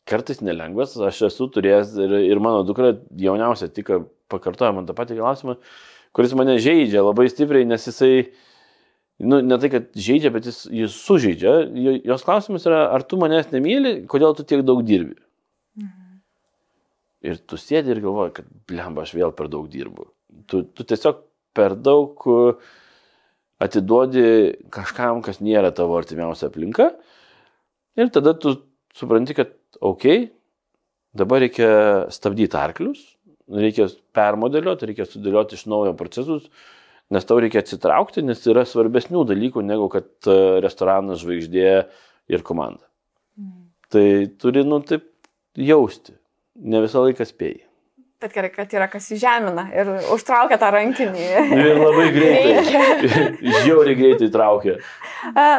Speaker 1: kartais nelengvas. Aš esu turėjęs ir mano dukra jauniausia tik pakartoja man tą patį klausimą, kuris mane žaidžia labai stipriai, nes jisai, ne tai, kad žaidžia, bet jis sužaidžia. Jos klausimas yra, ar tu manęs nemyli, kodėl tu tiek daug dirbi? Ir tu sėdi ir galvoji, kad blemba, aš vėl per daug dirbu. Tu tiesiog per daug atiduodi kažkam, kas nėra tavo artimiausia aplinka. Ir tada tu supranti, kad dabar reikia stabdyti arklius, reikia permodeliuoti, reikia sudėlioti iš naujo procesus, nes tau reikia atsitraukti, nes yra svarbesnių dalykų, negu kad restoranas, žvaigždė ir komanda. Tai turi, taip jausti. Ne visą laiką spėjai.
Speaker 2: Bet gerai, kad yra kas įžemina ir užtraukia tą rankinį.
Speaker 1: Ir labai greitai. Žiauriai greitai traukia.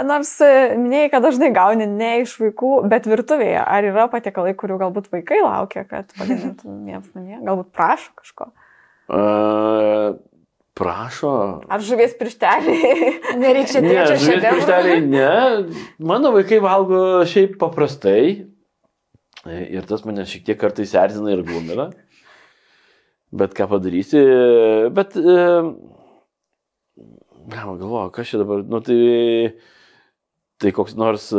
Speaker 2: Nors minėjai, kad dažnai gauni ne iš vaikų, bet virtuvėje. Ar yra patiekalai, kurių galbūt vaikai laukia, kad pagamintum jiems namie? Galbūt prašo kažko?
Speaker 1: Prašo.
Speaker 2: Ar žuvies piršteliai?
Speaker 3: Nereikia
Speaker 1: trečio šedevrų. Žuvies piršteliai ne. Mano vaikai valgo šiaip paprastai. Ir tas mane šiek tiek kartais erzina ir glumina. Bet ką padarysi, bet galvoju, kas čia dabar, tai koks nors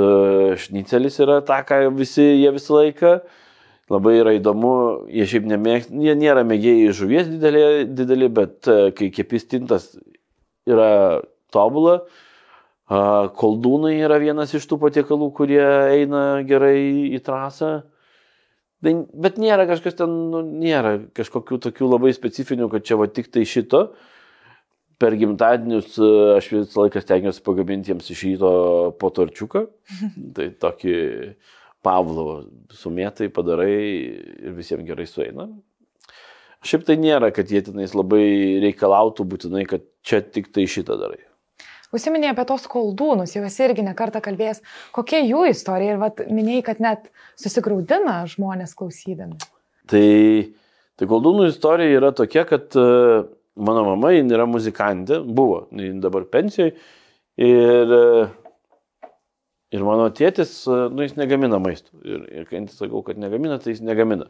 Speaker 1: šnicelis yra ta, ką jie visą laiką, labai yra įdomu, jie šiaip nemėgsta, jie nėra mėgėjai žuvies didelį, bet kai kepis tintas yra tobula, koldūnai yra vienas iš tų patiekalų, kurie eina gerai į trasą. Bet nėra kažkas ten, nėra kažkokių tokių labai specifinių, kad čia va tik tai šito. Per gimtadienius aš visą laiką stengiuosi pagaminti jiems iš ryto po torčiuką. Tai tokį Pavlovo sumėtai padarai ir visiems gerai sueina. Šiaip tai nėra, kad jie tenais labai reikalautų būtinai, kad čia tik tai šitą darai.
Speaker 3: Užsiminėjai apie tos koldūnus, jau esi irgi nekartą kalbėjęs. Kokia jų istorija? Ir minėjai, kad net susigraudina žmonės klausydami.
Speaker 1: Tai koldūnų istorija yra tokia, kad mano mama, jin yra muzikantė, buvo, jin dabar pensijoje. Ir mano tėtis, jis negamina maistų. Ir kai jis sakau, kad negamina, tai jis negamina.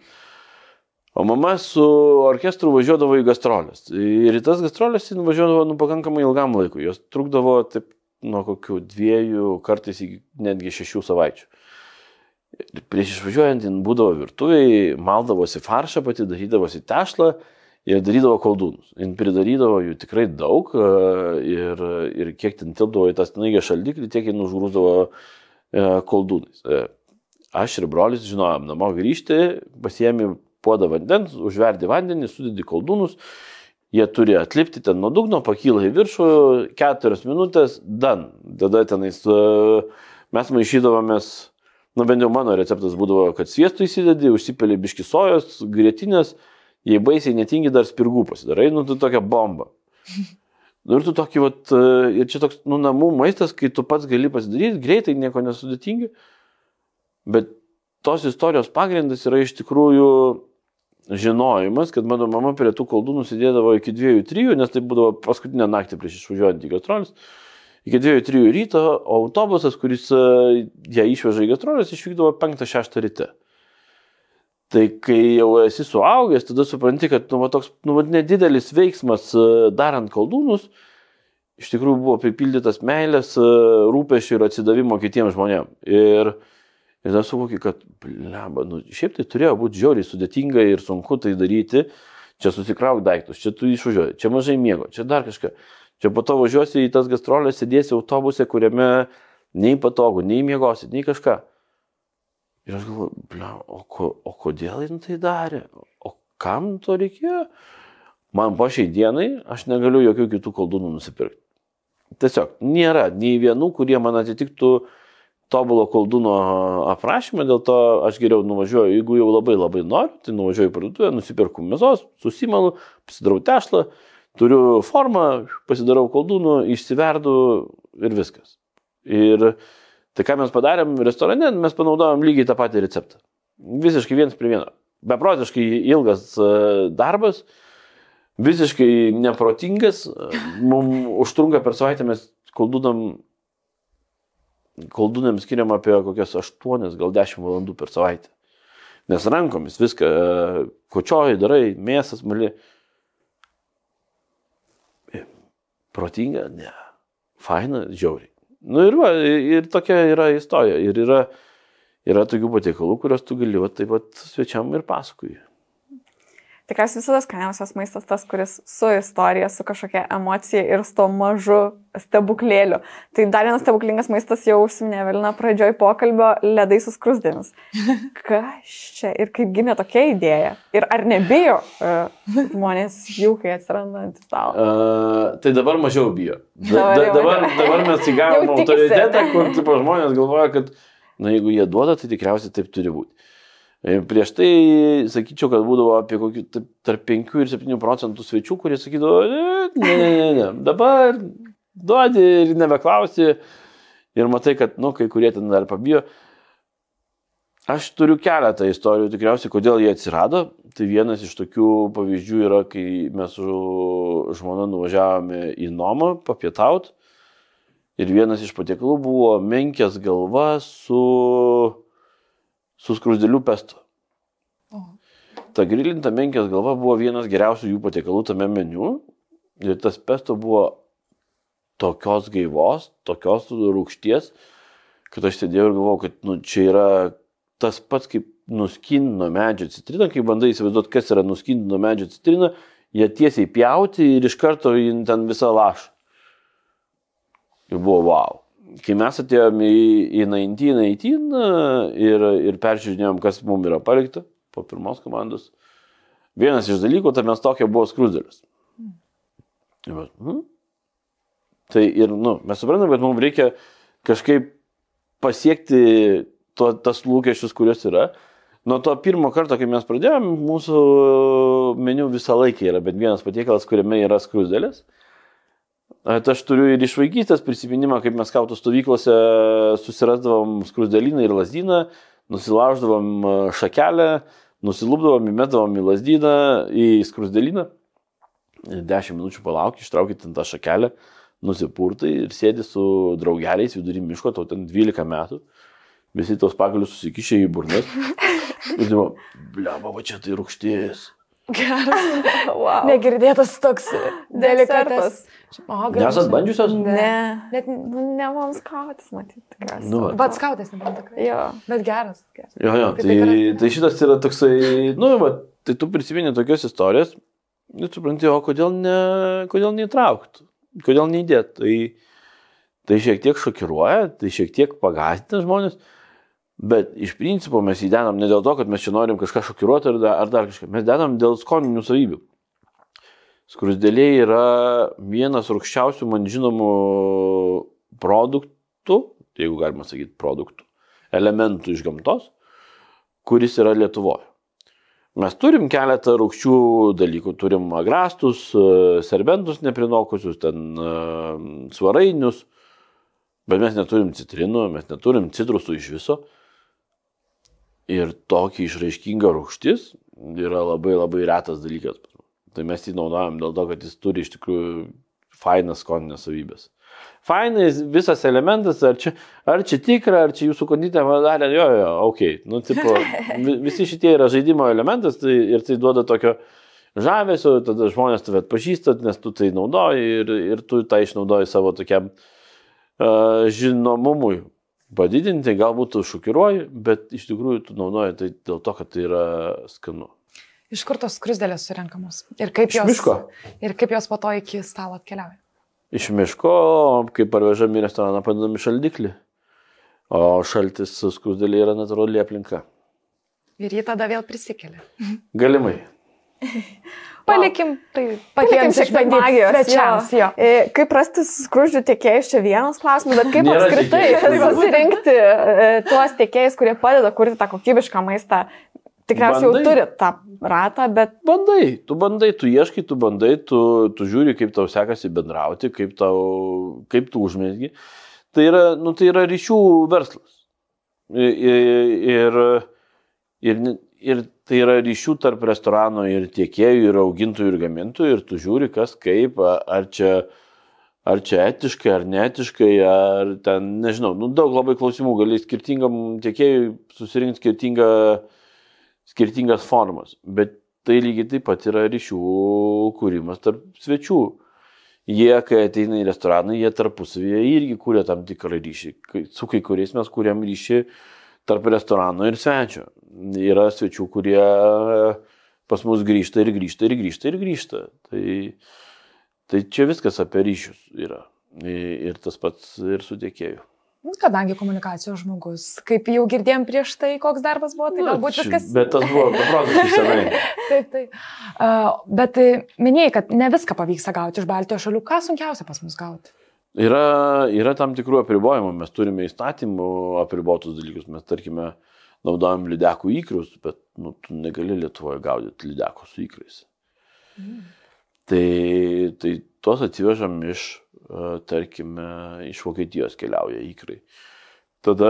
Speaker 1: O mama su orkestru važiuodavo į gastrolės. Ir į tas gastrolės jis važiuodavo pakankamai ilgam laikui. Jos trukdavo taip nuo kokių 2, kartais netgi 6 savaičių. Ir prieš išvažiuojant jin būdavo virtuvėje, maldavosi faršą pati, darydavosi tešlą ir darydavo koldūnus. Jin pridarydavo jų tikrai daug ir kiek ten tilpdavo į tą snaigę šaldiklį, tiek jin užgrūsdavo koldūnais. Aš ir brolis žinojom, namo grįžti, pasiėmė puodą vandens, užverdi vandenį, sudedi koldūnus, jie turi atlipti ten nuo dugno, pakyla į viršų, 4 minutės, dan. Tada tenais mes maišydavomės nu bent jau mano receptas būdavo, kad sviestų įsidedi, užsipeli biški sojos, grietinės, jei baisiai netingi dar spirgų pasidarai, nu tu tokia bomba. Nu ir tu tokį, vat, ir čia toks, nu, namų maistas, kai tu pats gali pasidaryti, greitai, nieko nesudėtingi, bet tos istorijos pagrindas yra iš tikrųjų žinojimas, kad mano mama prie tų koldūnų sėdėdavo iki 2-3, nes tai būdavo paskutinę naktį prieš išvažiuojant į gastrolės, iki 2-3 ryto, o autobusas, kuris ją išveža į gastrolės, išvykdavo 5-6 ryte. Tai kai jau esi suaugęs, tada supranti, kad toks nedidelis veiksmas darant koldūnus iš tikrųjų buvo pripildytas meilės, rūpesčių ir atsidavimo kitiems žmonėms. Ir tada suvoki, kad šiaip tai turėjo būti žiauriai sudėtinga ir sunku tai daryti. Čia susikrauk daiktus, čia tu išvažiuoji, čia mažai miego, čia dar kažką. Čia po to važiuosi į tas gastrolės, sėdėsi autobuse, kuriame nei patogu, nei miegosi, nei kažką. Ir aš galvoju, o kodėl jin tai darė? O kam to reikėjo? Man po šiai dienai aš negaliu jokių kitų koldūnų nusipirkti. Tiesiog nėra nei vienų, kurie man atitiktų tobulo koldūno aprašymą, dėl to aš geriau nuvažiuoju, jeigu jau labai labai noriu, tai nuvažiuoju į parduotuvę, nusipirku mėsos, susimalu, pasidarau tešlą, turiu formą, pasidarau koldūnų, išsiverdu ir viskas. Ir tai ką mes padarėm restorane, mes panaudojom lygiai tą patį receptą. Visiškai 1:1. Beprotiškai ilgas darbas, visiškai neprotingas. Mums užtrunka per savaitę, mes koldūnėm skiriam apie kokias 8, gal 10 valandų per savaitę. Nes rankomis viską kočioji, darai, mėsas, mali. Protinga? Ne. Faina, žiauriai. Nu ir tokia yra istorija. Ir yra tokių patiekalų, kurios tu gali taip pat svečiam ir pasakoji.
Speaker 2: Tikriausiai visada skaniausias maistas tas, kuris su istorija, su kažkokia emocija ir su to mažu stebuklėliu. Tai dar vienas stebuklingas maistas jau užsiminė Evelina pradžioj pokalbio - ledai su skruzdėmis. Kas čia ir kaip gimė tokia idėja? Ir ar nebijo žmonės jų, kai atsiranda ant stalo?
Speaker 1: Tai dabar mažiau bijo. Dabar mes įgavom autoritetą, kur žmonės galvoja, kad jeigu jie duoda, tai tikriausiai taip turi būti. Prieš tai sakyčiau, kad būdavo apie kokį tarp 5 ir 7 procentų svečių, kurie sakydavo, ne, dabar duodi ir nebeklausi. Ir matai, kad, kai kurie ten dar pabijo. Aš turiu keletą istorijų, tikriausiai, kodėl jie atsirado. Tai vienas iš tokių pavyzdžių yra, kai mes su žmona nuvažiavome į Nomą papietauti. Ir vienas iš patiekalų buvo menkės galva su skruzdėlių pesto. Ta grilinta menkės galva buvo vienas geriausių jų patiekalų tame meniu. Ir tas pesto buvo tokios gaivos, tokios rūgšties, kad aš sėdėjau ir galvojau, kad čia yra tas pats kaip nuskindino medžio citrina, kai bandai įsivaizduoti, kas yra nuskindino medžio citrina, jie tiesiai pjauti ir iš karto ten visą lašą. Ir buvo wow. Kai mes atėjome į 1918 ir peržiūrėjom, kas mums yra palikta po pirmos komandos, vienas iš dalykų, tai mes tokia buvo skruzdėlės. Tai ir, mes suprantam, kad mums reikia kažkaip pasiekti tas lūkesčius, kurios yra. Nuo to pirmo karto, kai mes pradėjome, mūsų meniu visą laiką yra bent vienas patiekalas, kuriame yra skruzdėlės. Tai aš turiu ir iš vaikystės prisiminimą, kaip mes skautų stovyklose susirasdavom skruzdėlyną ir lazdyną, nusilauždavom šakelę, nusilupdavom, įmetavom į lazdyną, į skruzdėlyną. 10 minučių palauki, ištrauki ten tą šakelę, nusipurtai ir sėdi su draugeliais vidury miško, tau ten 12 metų. Visi tos pagalius susikišė į burnas. Ir žinau, bliamba, va čia tai rūgštis.
Speaker 3: Geras.
Speaker 2: Wow.
Speaker 3: Negirdėtas toks delikatas.
Speaker 1: Nesat bandžiusios?
Speaker 2: Ne. Net ne mums skautis, matyti tikriausiai.
Speaker 3: Bet skautis nebuvo tikrai.
Speaker 2: Jo.
Speaker 3: Bet geras.
Speaker 1: Jo. Tai šitas yra toksai, tai tu prisimeni tokios istorijos ir supranti, o kodėl neįtraukti, kodėl neįdėti. Tai šiek tiek šokiruoja, tai šiek tiek pagąsdina žmonės. Bet iš principo mes įdedam ne dėl to, kad mes čia norim kažką šokiruoti ar dar kažką. Mes dedam dėl skoninių savybių. Skruzdėliai yra vienas rūgščiausių man žinomų produktų, jeigu galima sakyti produktų, elementų iš gamtos, kuris yra Lietuvoje. Mes turim keletą rūgščių dalykų, turim agrastus, serbentus neprinokusius, ten svarainius, bet mes neturim citrinų, mes neturim citrusų iš viso. Ir tokia išraiškinga rūgštis yra labai labai retas dalykas. Tai mes jį naudojam dėl to, kad jis turi iš tikrųjų fainas skoninės savybės. Fainas visas elementas, ar čia tikra, ar čia jūsų konditerė padarė, okei. Nu, tipo, visi šitie yra žaidimo elementas ir tai duoda tokio žavesio, tada žmonės tave atpažįstat, nes tu tai naudoji ir tu tai išnaudoji savo tokiam žinomumui padidinti, galbūt tu šokiruoji, bet iš tikrųjų tu naudoji tai dėl to, kad tai yra skanu.
Speaker 3: Iš kur tos skruzdėlės surenkamos? Ir kaip jos po to iki stalo atkeliauja?
Speaker 1: Iš miško, kai parvežami į restoraną, padedami šaldiklį. O šaltis skruzdėlė yra natūrali aplinka.
Speaker 3: Ir jį tada vėl prisikelia.
Speaker 1: Galimai.
Speaker 3: Palikim tai patiems išbandyti svečiams.
Speaker 2: Kaip rasti skruzdžių tiekėjus, čia vienas klausimas, bet kaip apskritai susirinkti tuos tiekėjus, kurie padeda kurti tą kokybišką maistą. Tikriausiai jau turi tą ratą, bet... Tu ieškai, tu žiūri, kaip tau sekasi bendrauti, kaip tu užmėsgi. Tai yra ryšių verslas. Ir tai yra ryšių tarp restorano ir tiekėjų, ir augintojų, ir gamintojų, ir tu žiūri, kas kaip, ar čia etiškai, ar neetiškai, ar ten, nežinau, daug labai klausimų, gali skirtingam tiekėjui susirinkti skirtingas formas, bet tai lygiai taip pat yra ryšių kūrimas tarp svečių. Jie, kai ateina į restoraną, jie tarpusavyje irgi kūrė tam tikrą ryšį. Su kai kuriais mes kūrėm ryšį tarp restorano ir svečio. Yra svečių, kurie pas mus grįžta ir grįžta ir grįžta ir grįžta. Tai čia viskas apie ryšius yra. Ir tas pats ir su tiekėju.
Speaker 3: Kadangi komunikacijos žmogus, kaip jau girdėjom prieš tai, koks darbas buvo, tai galbūt viskas...
Speaker 1: Bet tas buvo beprotiškai senai.
Speaker 3: Taip. Bet minėjai, kad ne viską pavyksta gauti iš Baltijos šalių. Ką sunkiausia pas mus gauti?
Speaker 1: Yra tam tikrų apribojimų. Mes turime įstatymų apribotus dalykus. Mes, tarkime, naudojam lydekų ikrus, bet tu negali Lietuvoje gaudyti lydekų su ikrais. Tai tos atsivežam tarkime, iš Vokietijos keliauja ikrai. Tada,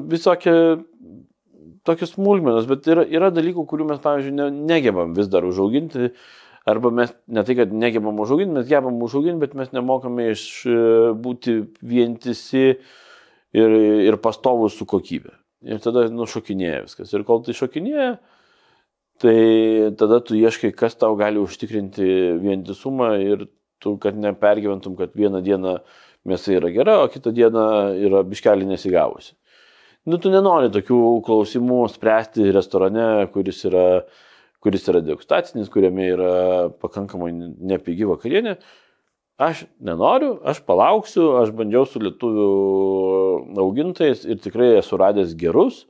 Speaker 1: visokie tokios smulkmenos, bet yra dalykų, kurių mes, pavyzdžiui, negebam vis dar užauginti, arba mes ne tai, kad negebam užauginti, mes gebam užauginti, bet mes nemokame būti vientisi ir pastovus su kokybė. Ir tada šokinėja viskas. Ir kol tai šokinėja, tai tada tu ieškai, kas tau gali užtikrinti vientisumą ir tu, kad nepergyventum, kad vieną dieną mėsa yra gera, o kitą dieną yra biškelį nesigavusi. Tu nenori tokių klausimų spręsti restorane, kuris yra degustacinis, kuriame yra pakankamai nepigi vakarienė. Aš nenoriu, aš palauksiu, aš bandžiau su lietuvių augintojais ir tikrai esu radęs gerus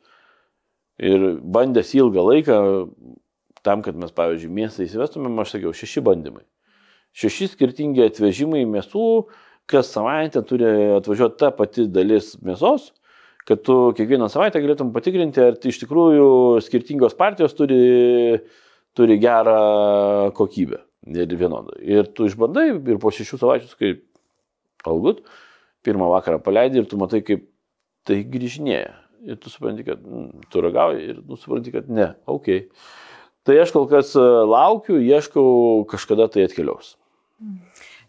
Speaker 1: ir bandęs ilgą laiką tam, kad mes, pavyzdžiui, mėsą įsivestumėm, aš sakiau, 6 bandymai. 6 skirtingi atvežimai mėsų, kas savaitę turi atvažiuoti ta pati dalis mėsos, kad tu kiekvieną savaitę galėtum patikrinti, ar tai iš tikrųjų skirtingos partijos turi gerą kokybę ir vienodą. Ir tu išbandai ir po 6 savaičių, kaip galbūt, pirmą vakarą paleidai ir tu matai, kaip tai grįžinėja. Ir tu supranti, kad tu ragauji ir tu supranti, kad ne, okei. Tai aš kol kas laukiu, ieškau, kažkada tai atkeliaus.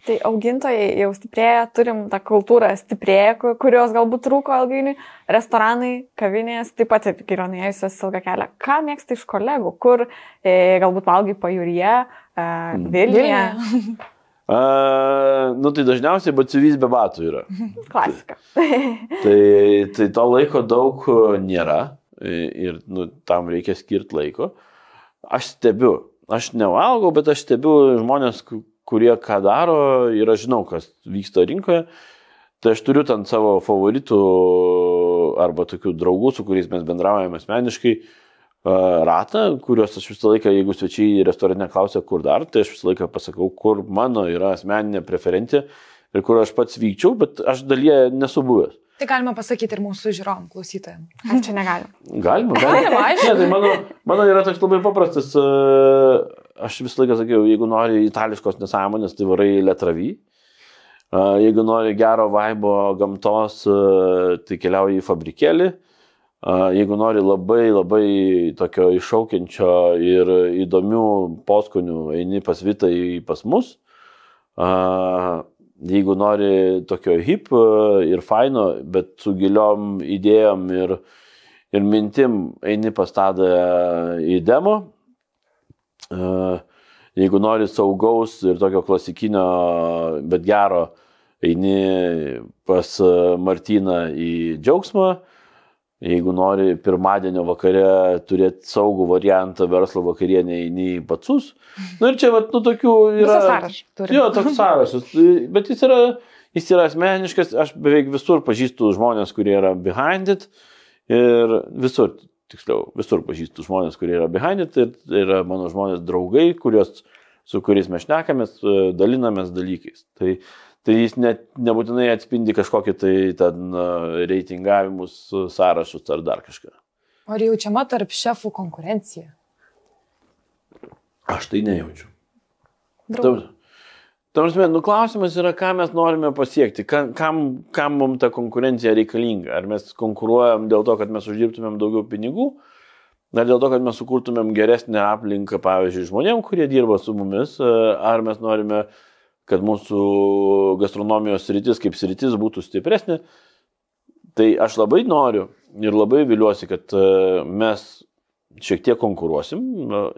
Speaker 2: Tai augintojai jau stiprėja, turim tą kultūrą stiprėja, kurios galbūt trūko ilgainiui, restoranai, kavinės, taip pat ir yra nuėjusios ilgą kelią. Ką mėgsta iš kolegų, kur galbūt valgai pajūryje, Vilniuje?
Speaker 1: Tai dažniausiai batsiuvys be batų yra.
Speaker 2: Klasika.
Speaker 1: Tai to laiko daug nėra ir tam reikia skirti laiko. Aš stebiu, aš nevalgau, bet aš stebiu žmonės, kurie ką daro ir aš žinau, kas vyksta rinkoje. Tai aš turiu ten savo favoritų arba tokių draugų, su kuriais mes bendraujame asmeniškai, ratą, kuriuos aš visą laiką, jeigu svečiai restorane klausia, kur dar, tai aš visą laiką pasakau, kur mano yra asmeninė preferencija ir kur aš pats vykčiau, bet aš dalyje nesu buvęs.
Speaker 3: Tai galima pasakyti ir mūsų žiūrovom klausytojams.
Speaker 2: Ar čia negalim?
Speaker 1: Galima.
Speaker 3: Aišku.
Speaker 1: Ne, tai mano yra toks labai paprastas, aš visą laiką sakiau, jeigu nori itališkos nesąmonės, tai varai Letravy. Jeigu nori gero vaibo gamtos, tai keliauji į Fabrikėlį. Jeigu nori labai tokio iššaukiančio ir įdomių poskonių, eini pas Vitą pas mus. Jeigu nori tokio hip ir faino, bet su giliom idėjom ir mintim, eini pas Tadą į demo. Jeigu nori saugaus ir tokio klasikinio, bet gero, eini pas Martyną į Džiaugsmą. Jeigu nori pirmadienio vakare turėti saugų variantą verslo vakarienė, eini į Pacus. Nu ir čia, tokių yra...
Speaker 3: Visą sąrašą turi.
Speaker 1: Jo, toks sąrašas. Bet jis yra asmeniškas. Aš beveik visur pažįstu žmonės, kurie yra behind it. Ir visur pažįstu žmonės, kurie yra behind it. Ir yra mano žmonės draugai, su kuriais mes šnekamės, dalinamės dalykais. Tai jis nebūtinai atspindi kažkokį tai ten reitingavimus, sąrašus ar dar kažką.
Speaker 3: Ar jaučiama tarp šefų konkurencija?
Speaker 1: Aš tai nejaučiu. Prasme, klausimas yra, ką mes norime pasiekti, kam mums ta konkurencija reikalinga. Ar mes konkuruojam dėl to, kad mes uždirbtumėm daugiau pinigų, ar dėl to, kad mes sukurtumėm geresnę aplinką, pavyzdžiui, žmonėm, kurie dirba su mumis, ar mes norime, kad mūsų gastronomijos sritis kaip sritis būtų stipresnė. Tai aš labai noriu ir labai viliuosi, kad mes šiek tiek konkuruosim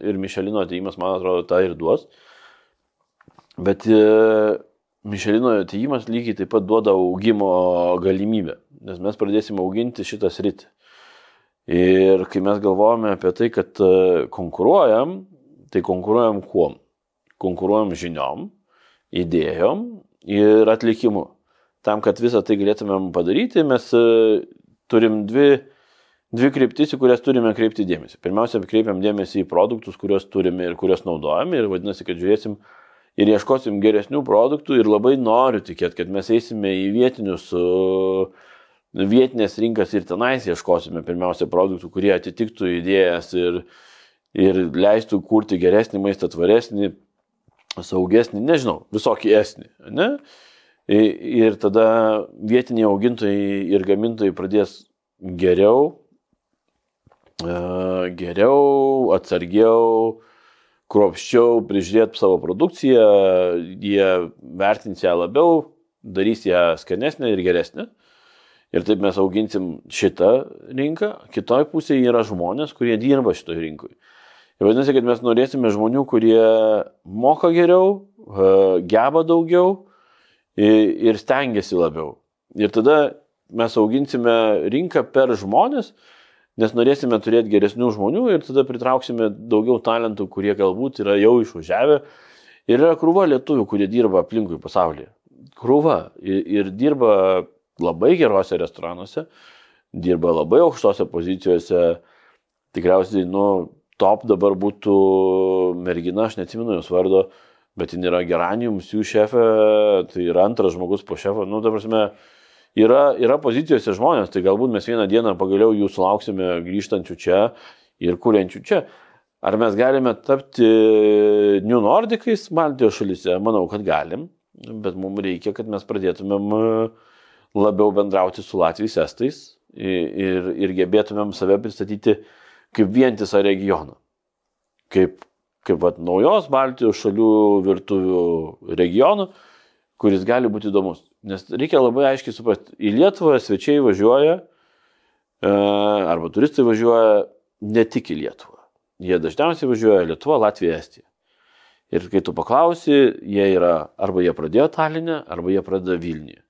Speaker 1: ir Michelino atėjimas, man atrodo, tą ir duos. Bet Michelino atėjimas lygiai taip pat duoda augimo galimybę, nes mes pradėsim auginti šitą sritį. Ir kai mes galvojame apie tai, kad konkuruojam, tai konkuruojam kuom? Konkuruojam žiniom, idėjom ir atlikimu. Tam, kad visą tai galėtumėm padaryti, mes turim dvi kryptis, į kurias turime kreipti dėmesį. Pirmiausia, kreipiam dėmesį į produktus, kuriuos turime ir kuriuos naudojame. Ir vadinasi, kad žiūrėsim ir ieškosim geresnių produktų. Ir labai noriu tikėti, kad mes eisime į vietinės rinkas ir tenais ieškosime pirmiausia produktų, kurie atitiktų idėjas ir leistų kurti geresnį maistą, tvaresnį, saugesnį, nežinau, visokį esnį. Ne? Ir tada vietiniai augintojai ir gamintojai pradės geriau, atsargiau, kruopščiau prižiūrėti savo produkciją, jie vertins ją labiau, darys ją skanesnę ir geresnę. Ir taip mes auginsim šitą rinką. Kitoj pusėje yra žmonės, kurie dirba šitoj rinkoje. Ir vadinasi, kad mes norėsime žmonių, kurie moka geriau, geba daugiau ir stengiasi labiau. Ir tada mes auginsime rinką per žmonės, nes norėsime turėti geresnių žmonių ir tada pritrauksime daugiau talentų, kurie galbūt yra jau išvažiavę. Ir yra krūva lietuvių, kurie dirba aplinkui pasaulyje. Krūva. Ir dirba labai gerose restoranuose, dirba labai aukštose pozicijose. Tikriausiai, top dabar būtų mergina, aš neatsimenu jos vardo, bet jin yra Geranium, jų šefė, tai yra antras žmogus po šefo. Ta prasme, yra pozicijose žmonės, tai galbūt mes vieną dieną pagaliau jų sulauksime grįžtančių čia ir kuriančių čia. Ar mes galime tapti New Nordicais Baltijos šalyse? Manau, kad galim, bet mums reikia, kad mes pradėtumėm labiau bendrauti su Latviais, Estais ir gebėtumėm save pristatyti kaip vientisą regioną. Kaip naujos Baltijos šalių virtuvių regionų, kuris gali būti įdomus. Nes reikia labai aiškiai suprasti, į Lietuvą svečiai važiuoja, arba turistai važiuoja ne tik į Lietuvą. Jie dažniausiai važiuoja Lietuva, Latvija, Estija. Ir kai tu paklausi, arba jie pradėjo Taline, arba jie pradeda Vilniuje.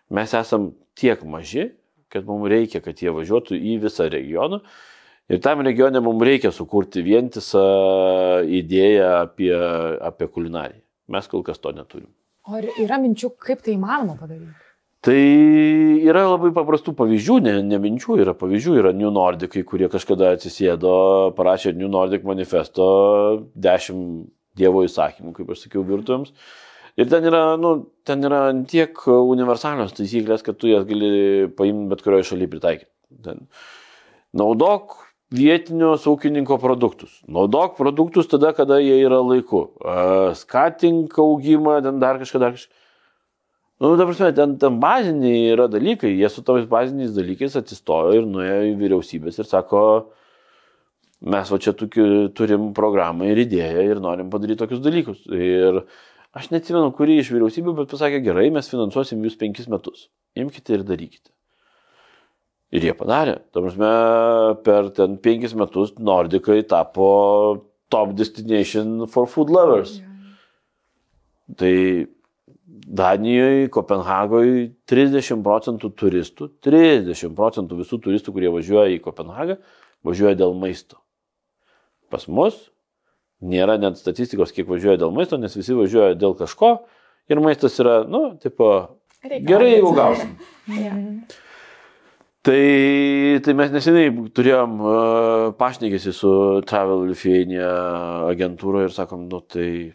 Speaker 1: Mes esam tiek maži, kad mums reikia, kad jie važiuotų į visą regioną. Ir tam regione mums reikia sukurti vientisą idėją apie kulinariją. Mes kol kas to neturim.
Speaker 3: O yra minčių, kaip tai įmanoma padaryti?
Speaker 1: Tai yra labai paprastų pavyzdžių, ne minčių, yra pavyzdžių, yra New Nordikai, kurie kažkada atsisėdo, parašė New Nordic manifesto 10 Dievo įsakymų, kaip aš sakiau, virtuvėms. Ir ten yra tiek universalios taisyklės, kad tu jas gali paimti bet kurioje šalyje pritaikyti. Naudok vietinios ūkininko produktus. Naudok produktus tada, kada jie yra laiku. Skatink augimą, ten dar kažką. Ta prasme, ten baziniai yra dalykai. Jie su tomis baziniais dalykais atsistojo ir nuėjo į vyriausybės ir sako, mes va čia turim programą ir idėją ir norim padaryti tokius dalykus. Ir aš neatsimenu, kurį iš vyriausybių, bet pasakė, gerai, mes finansuosim jūs 5 metus. Imkite ir darykite. Ir jie padarė. Ta prasme, per ten 5 metus Nordikai tapo top destination for food lovers. Tai Danijoje, Kopenhagoje 30% turistų, 30% visų turistų, kurie važiuoja į Kopenhagą, važiuoja dėl maisto. Pas mus nėra net statistikos, kiek važiuoja dėl maisto, nes visi važiuoja dėl kažko ir maistas yra, gerai, jeigu gausim. Tai mes neseniai turėjom pašnekesį su Travel Lithuania agentūra ir sakom, tai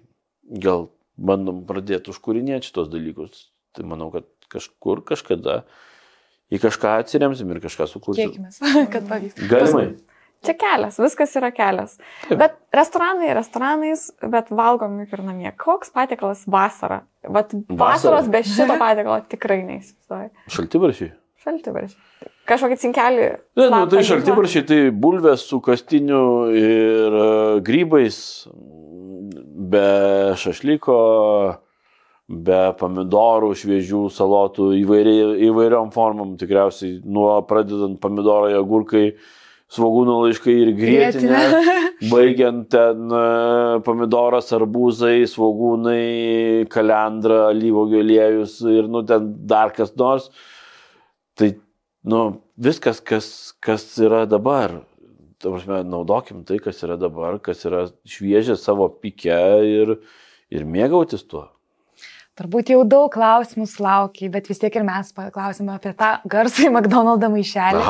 Speaker 1: gal bandom pradėti užkūrinėti šitos dalykus. Tai manau, kad kažkur, kažkada į kažką atsiremsim ir kažką sukursim.
Speaker 3: Kiekimės, kad pavyks.
Speaker 1: Galimai.
Speaker 2: Čia kelias, viskas yra kelias. Taip. Bet restoranais, bet valgom juk ir namie. Koks patiekalas vasara? Vasaros be šito patiekalo tikrai neįsivaizduoju.
Speaker 1: Šaltibaršiai.
Speaker 2: Kažkokį cinkelį.
Speaker 1: Tai šaltibaršiai, tai bulvės su kastiniu ir grybais, be šašlyko, be pomidorų, šviežių salotų, įvairiom formom, tikriausiai pradedant pomidorai, agurkai, svogūnų laiškai ir grietinė, baigiant ten pomidoras, arbūzai, svogūnai, kalendra, alyvuogių aliejus ir ten dar kas nors. Tai viskas, kas yra dabar. Ta prasme, naudokim tai, kas yra dabar, kas yra šviežia savo pike ir mėgautis tuo.
Speaker 3: Turbūt jau daug klausimų sulaukiai, bet vis tiek ir mes paklausime apie tą garsų į McDonald's maišelį.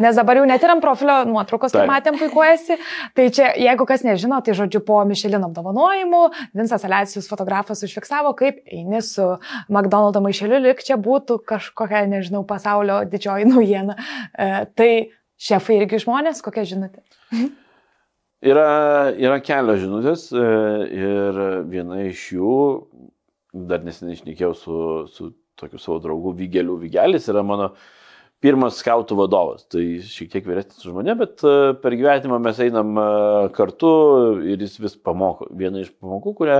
Speaker 3: Nes dabar jau net ir ant profilio nuotraukos, kaip matėm, puikuojasi. Tai čia, jeigu kas nežino, tai žodžiu po Michelin apdovanojimų Vincas Alesius fotografas užfiksavo, kaip eini su McDonald's maišeliu, lyg čia būtų kažkokia, nežinau, pasaulio didžioji naujiena. Tai šefai irgi žmonės, kokia žinutė?
Speaker 1: Yra kelios žinutės ir viena iš jų, dar neseniai šnekėjau su tokiu savo draugu Vigeliu. Vigelis yra mano pirmas skautų vadovas. Tai šiek tiek vyresnis už mane, bet per gyvenimą mes einam kartu ir jis vis pamoko. Viena iš pamokų, kurią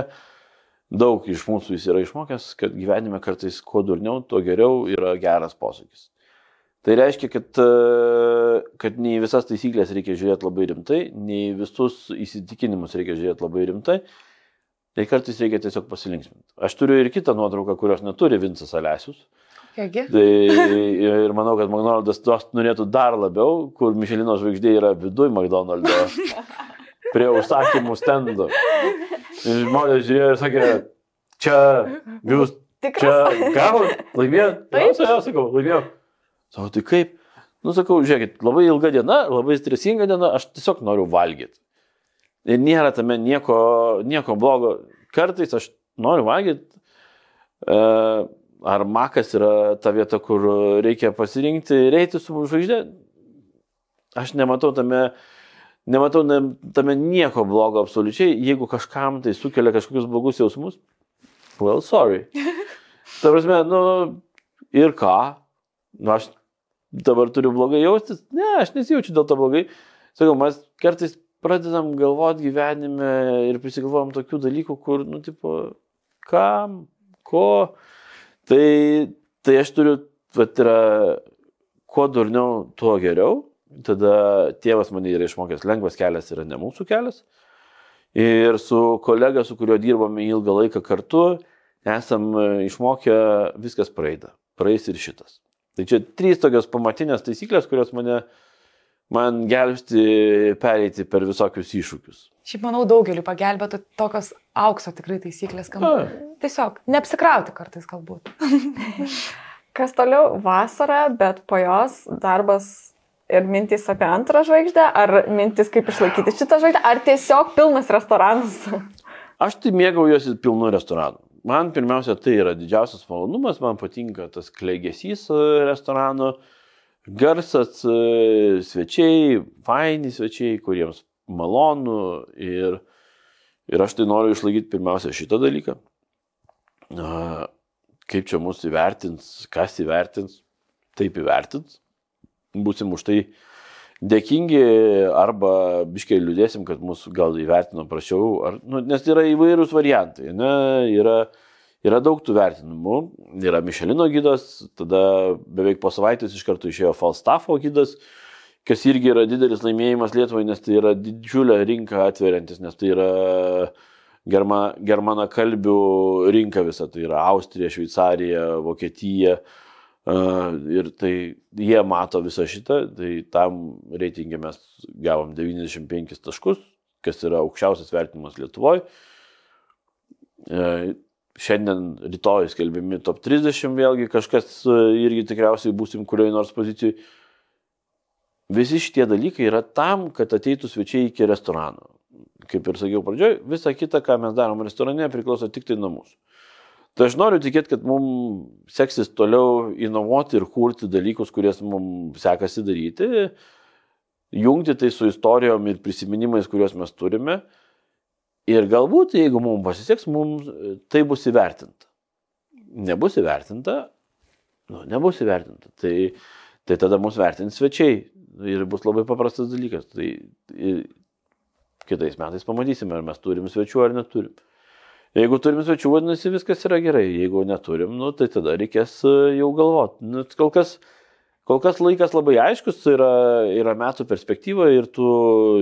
Speaker 1: daug iš mūsų jis yra išmokęs, kad gyvenime kartais kuo durniau, tuo geriau yra geras posakis. Tai reiškia, kad nei visas taisyklės reikia žiūrėti labai rimtai, nei visus įsitikinimus reikia žiūrėti labai rimtai. Tai kartais reikia tiesiog pasilinksminti. Aš turiu ir kitą nuotrauką, kurios neturi Vincas Alesius. Ir manau, kad McDonald's tos norėtų dar labiau, kur Michelino žvaigždė yra viduj McDonald's, prie užsakymų stendo. Ir žmonės žiūrėjo ir sakė, čia jūs, čia gavot, laimėjau? Taip, sakau, laimėjau. Sakau, tai kaip? Sakau, žiūrėkit, labai ilga diena, labai stresinga diena, aš tiesiog noriu valgyti. Ir nėra tame nieko blogo. Kartais aš noriu valgyti. Ar Makas yra ta vieta, kur reikia pasirinkti ir eiti su žvaigždė? Aš nematau tame nieko blogo absoliučiai. Jeigu kažkam tai sukelia kažkokius blogus jausmus, well, sorry. Ta prasme, ir ką? Aš dabar turiu blogai jaustis? Ne, aš nesijaučiu dėl to blogai. Sakau, mes kartais pradedam galvoti gyvenime ir prisigalvojam tokių dalykų, kur, kam, ko. Tai aš turiu, yra, kuo durniau, tuo geriau. Tada tėvas mane yra išmokęs, lengvas kelias yra ne mūsų kelias. Ir su kolega, su kuriuo dirbame ilgą laiką kartu, esam išmokę viskas praeis ir šitas. Tai čia 3 tokios pamatinės taisyklės, kurios man gelbsti pereiti per visokius iššūkius.
Speaker 3: Šiaip manau daugeliu pagelbėtų tokios aukso tikrai taisyklės, tiesiog neapsikrauti kartais galbūt.
Speaker 2: Kas toliau? Vasara, bet po jos darbas ir mintys apie antrą žvaigždę, ar mintys kaip išlaikyti šitą žvaigždę, ar tiesiog pilnas restoranas?
Speaker 1: Aš tai mėgaujuosi pilnu restoranu. man pirmiausia tai yra didžiausias malonumas, man patinka tas klegesys restorano, garsas, svečiai, faini svečiai, kuriems malonu ir aš tai noriu išlaikyti pirmiausia šitą dalyką. Kaip čia mus įvertins, kas įvertins, taip įvertins. Būsim už tai dėkingi arba biškiai liūdėsim, kad mus gal įvertino prašiau, nes yra įvairūs variantai. Ne? Yra daug tų vertinimų. Yra Michelino gidas, tada beveik po savaitės iš karto išėjo Falstaffo gidas, kas irgi yra didelis laimėjimas Lietuvai, nes tai yra didžiulė rinka atveriantis, nes tai yra germanakalbių rinka visa, tai yra Austrija, Šveicarija, Vokietija. Ir tai jie mato visą šitą, tai tam reitingė mes gavom 95 taškus, kas yra aukščiausias vertinimas Lietuvoje. Šiandien rytoj skelbiami top 30, vėlgi kažkas irgi tikriausiai būsim kurioje nors pozicijai. Visi šitie dalykai yra tam, kad ateitų svečiai iki restorano. Kaip ir sakiau pradžioj, visa kita, ką mes darom restorane, priklauso tik tai nuo mūsų. Tai aš noriu tikėti, kad mums seksis toliau inovuoti ir kurti dalykus, kurias mums sekasi daryti, jungti tai su istorijom ir prisiminimais, kuriuos mes turime. Ir galbūt, jeigu mums pasiseks, mums tai bus įvertinta. Nebus įvertinta, nebus įvertinta. Tai tada mus vertins svečiai ir bus labai paprastas dalykas. Tai kitais metais pamatysime, ar mes turim svečių ar neturim. Jeigu turim svečių, vadinasi, viskas yra gerai. Jeigu neturim, tai tada reikės jau galvoti. Kol kas laikas labai aiškus, yra metų perspektyva ir tu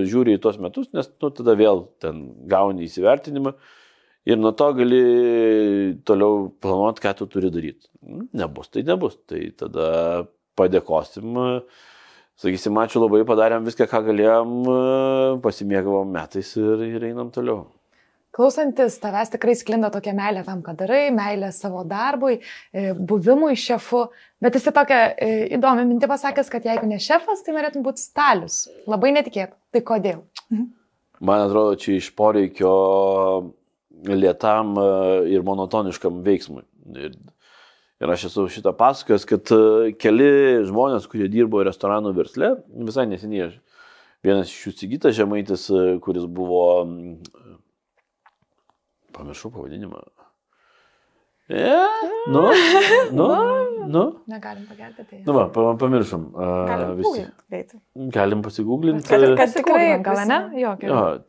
Speaker 1: žiūri į tuos metus, nes tada vėl ten gauni įsivertinimą ir nuo to gali toliau planuoti, ką tu turi daryti. Nebus, tai nebus. Tai tada padėkosim, sakysim, ačiū labai, padarėm viską, ką galėjom, pasimėgavom metais ir einam toliau.
Speaker 3: Klausantis, tavęs tikrai sklinda tokia meilė tam, ką darai, meilė savo darbui, buvimui šefu, bet esi tokia įdomi mintį pasakęs, kad jeigu ne šefas, tai norėtum būti stalius. Labai netikėta. Tai kodėl?
Speaker 1: Man atrodo, čia iš poreikio lėtam ir monotoniškam veiksmui. Ir aš esu šitą pasakęs, kad keli žmonės, kurie dirbo restoranų versle, visai neseniai, vienas iš jų Sigitas Žemaitis, kuris buvo... Pamiršau pavadinimą.
Speaker 3: Negalim pagelbėti.
Speaker 1: Tai. Pamiršom. Galim pasigūglinti.
Speaker 3: Kas tikrai, gal ne? Jo,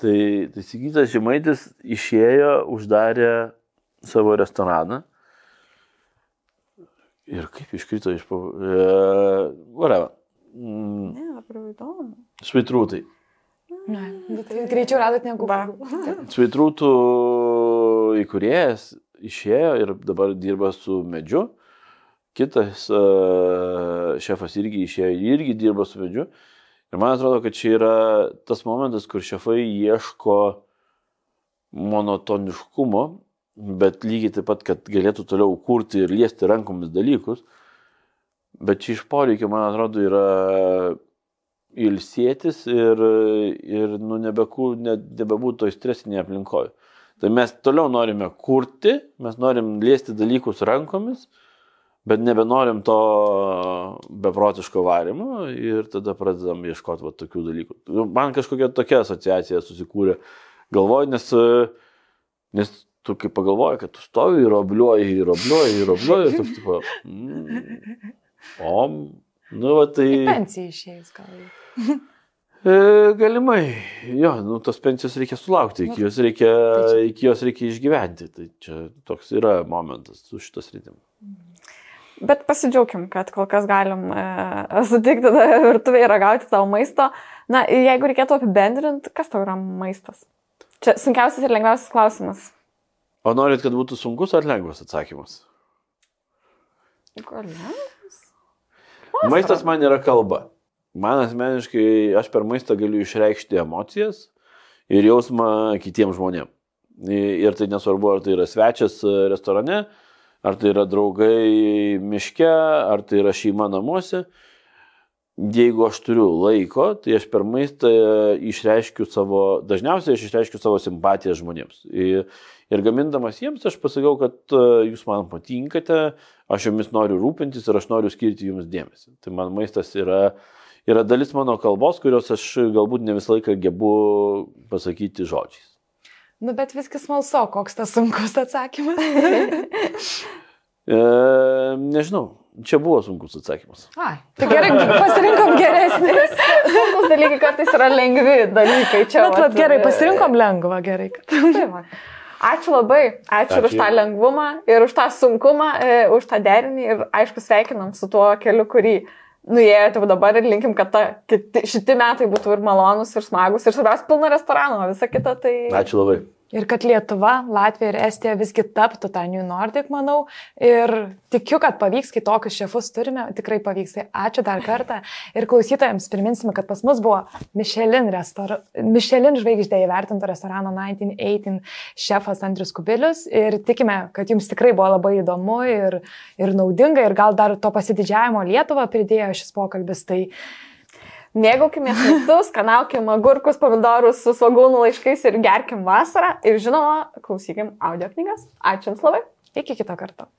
Speaker 1: tai Sigitas Žemaitis išėjo, uždarė savo restoraną. Ir kaip iškrito iš whatever.
Speaker 2: Ne, labai įdomu.
Speaker 1: Šveitrūtai.
Speaker 3: Ne, bet greičiau radot negu
Speaker 1: Šveitrūtų įkūrėjas išėjo ir dabar dirba su medžiu. Kitas šefas irgi išėjo ir irgi dirba su medžiu. Ir man atrodo, kad čia yra tas momentas, kur šefai ieško monotoniškumo, bet lygiai taip pat, kad galėtų toliau kurti ir liesti rankomis dalykus. Bet čia iš poreikio, man atrodo, yra ilsėtis ir nebebūtų toj stresinėje aplinkoje. Tai mes toliau norime kurti, mes norim liesti dalykus rankomis, bet nebenorim to beprotiško varimo ir tada pradedam ieškoti tokių dalykų. Man kažkokia tokia asociacija susikūrė galvoj, nes tu kaip pagalvoji, kad tu stovi ir obliuoji ir toks tipo... tai...
Speaker 3: į pensiją išėjus gal jau.
Speaker 1: Galimai, jo, tos pensijos reikia sulaukti, iki jos reikia išgyventi, tai čia toks yra momentas su šitas rytim.
Speaker 2: Bet pasidžiaugim, kad kol kas galim sutikti virtuvėje ragauti tavo maisto. Na, jeigu reikėtų apibendrinti, kas tau yra maistas? Čia sunkiausias ir lengviausias klausimas.
Speaker 1: O norit, kad būtų sunkus ar lengvas atsakymas?
Speaker 2: Gal lengvas?
Speaker 1: Maistas man yra kalba. Man asmeniškai, aš per maistą galiu išreikšti emocijas ir jausmą kitiems žmonėms. Ir tai nesvarbu, ar tai yra svečias restorane, ar tai yra draugai miške, ar tai yra šeima namuose. Jeigu aš turiu laiko, tai aš per maistą dažniausiai aš išreiškiu savo simpatiją žmonėms. Ir gamindamas jiems aš pasakiau, kad jūs man patinkate, aš jomis noriu rūpintis ir aš noriu skirti jums dėmesį. Tai man maistas yra dalis mano kalbos, kurios aš galbūt ne visą laiką gebu pasakyti žodžiais.
Speaker 3: Nu, bet viskas smalsu, koks tas sunkus atsakymas.
Speaker 1: Nežinau, čia buvo sunkus atsakymas.
Speaker 3: Ai, tai gerai, pasirinkom geresnis.
Speaker 2: Sunkus dalykai kartais yra lengvi dalykai. Čia,
Speaker 3: bet gerai, pasirinkom lengvą, gerai.
Speaker 2: Ačiū labai, ačiū už tą lengvumą ir už tą sunkumą, už tą derinį ir aišku sveikinam su tuo keliu, kurį nuėjote dabar ir linkim, kad šitie metai būtų ir malonus, ir smagus, ir svarbiausia pilna restorano, o visa kita tai...
Speaker 1: Ačiū labai.
Speaker 3: Ir kad Lietuva, Latvija ir Estija visgi taptų tą New Nordic, manau. Ir tikiu, kad pavyks, kai tokius šefus turime, tikrai pavyks. Tai ačiū dar kartą. Ir klausytojams priminsime, kad pas mus buvo Michelin žvaigždė įvertinto restorano 1918 šefas Andrius Kubilius. Ir tikime, kad jums tikrai buvo labai įdomu ir naudinga. Ir gal dar to pasididžiavimo Lietuvą pridėjo šis pokalbis. Tai
Speaker 2: mėgaukimės maistus, kanaukim agurkus, pomidorus su svogūnų laiškais ir gerkim vasarą. Ir žinoma, klausykim audio knygas. Ačiū jums labai.
Speaker 3: Iki kito karto.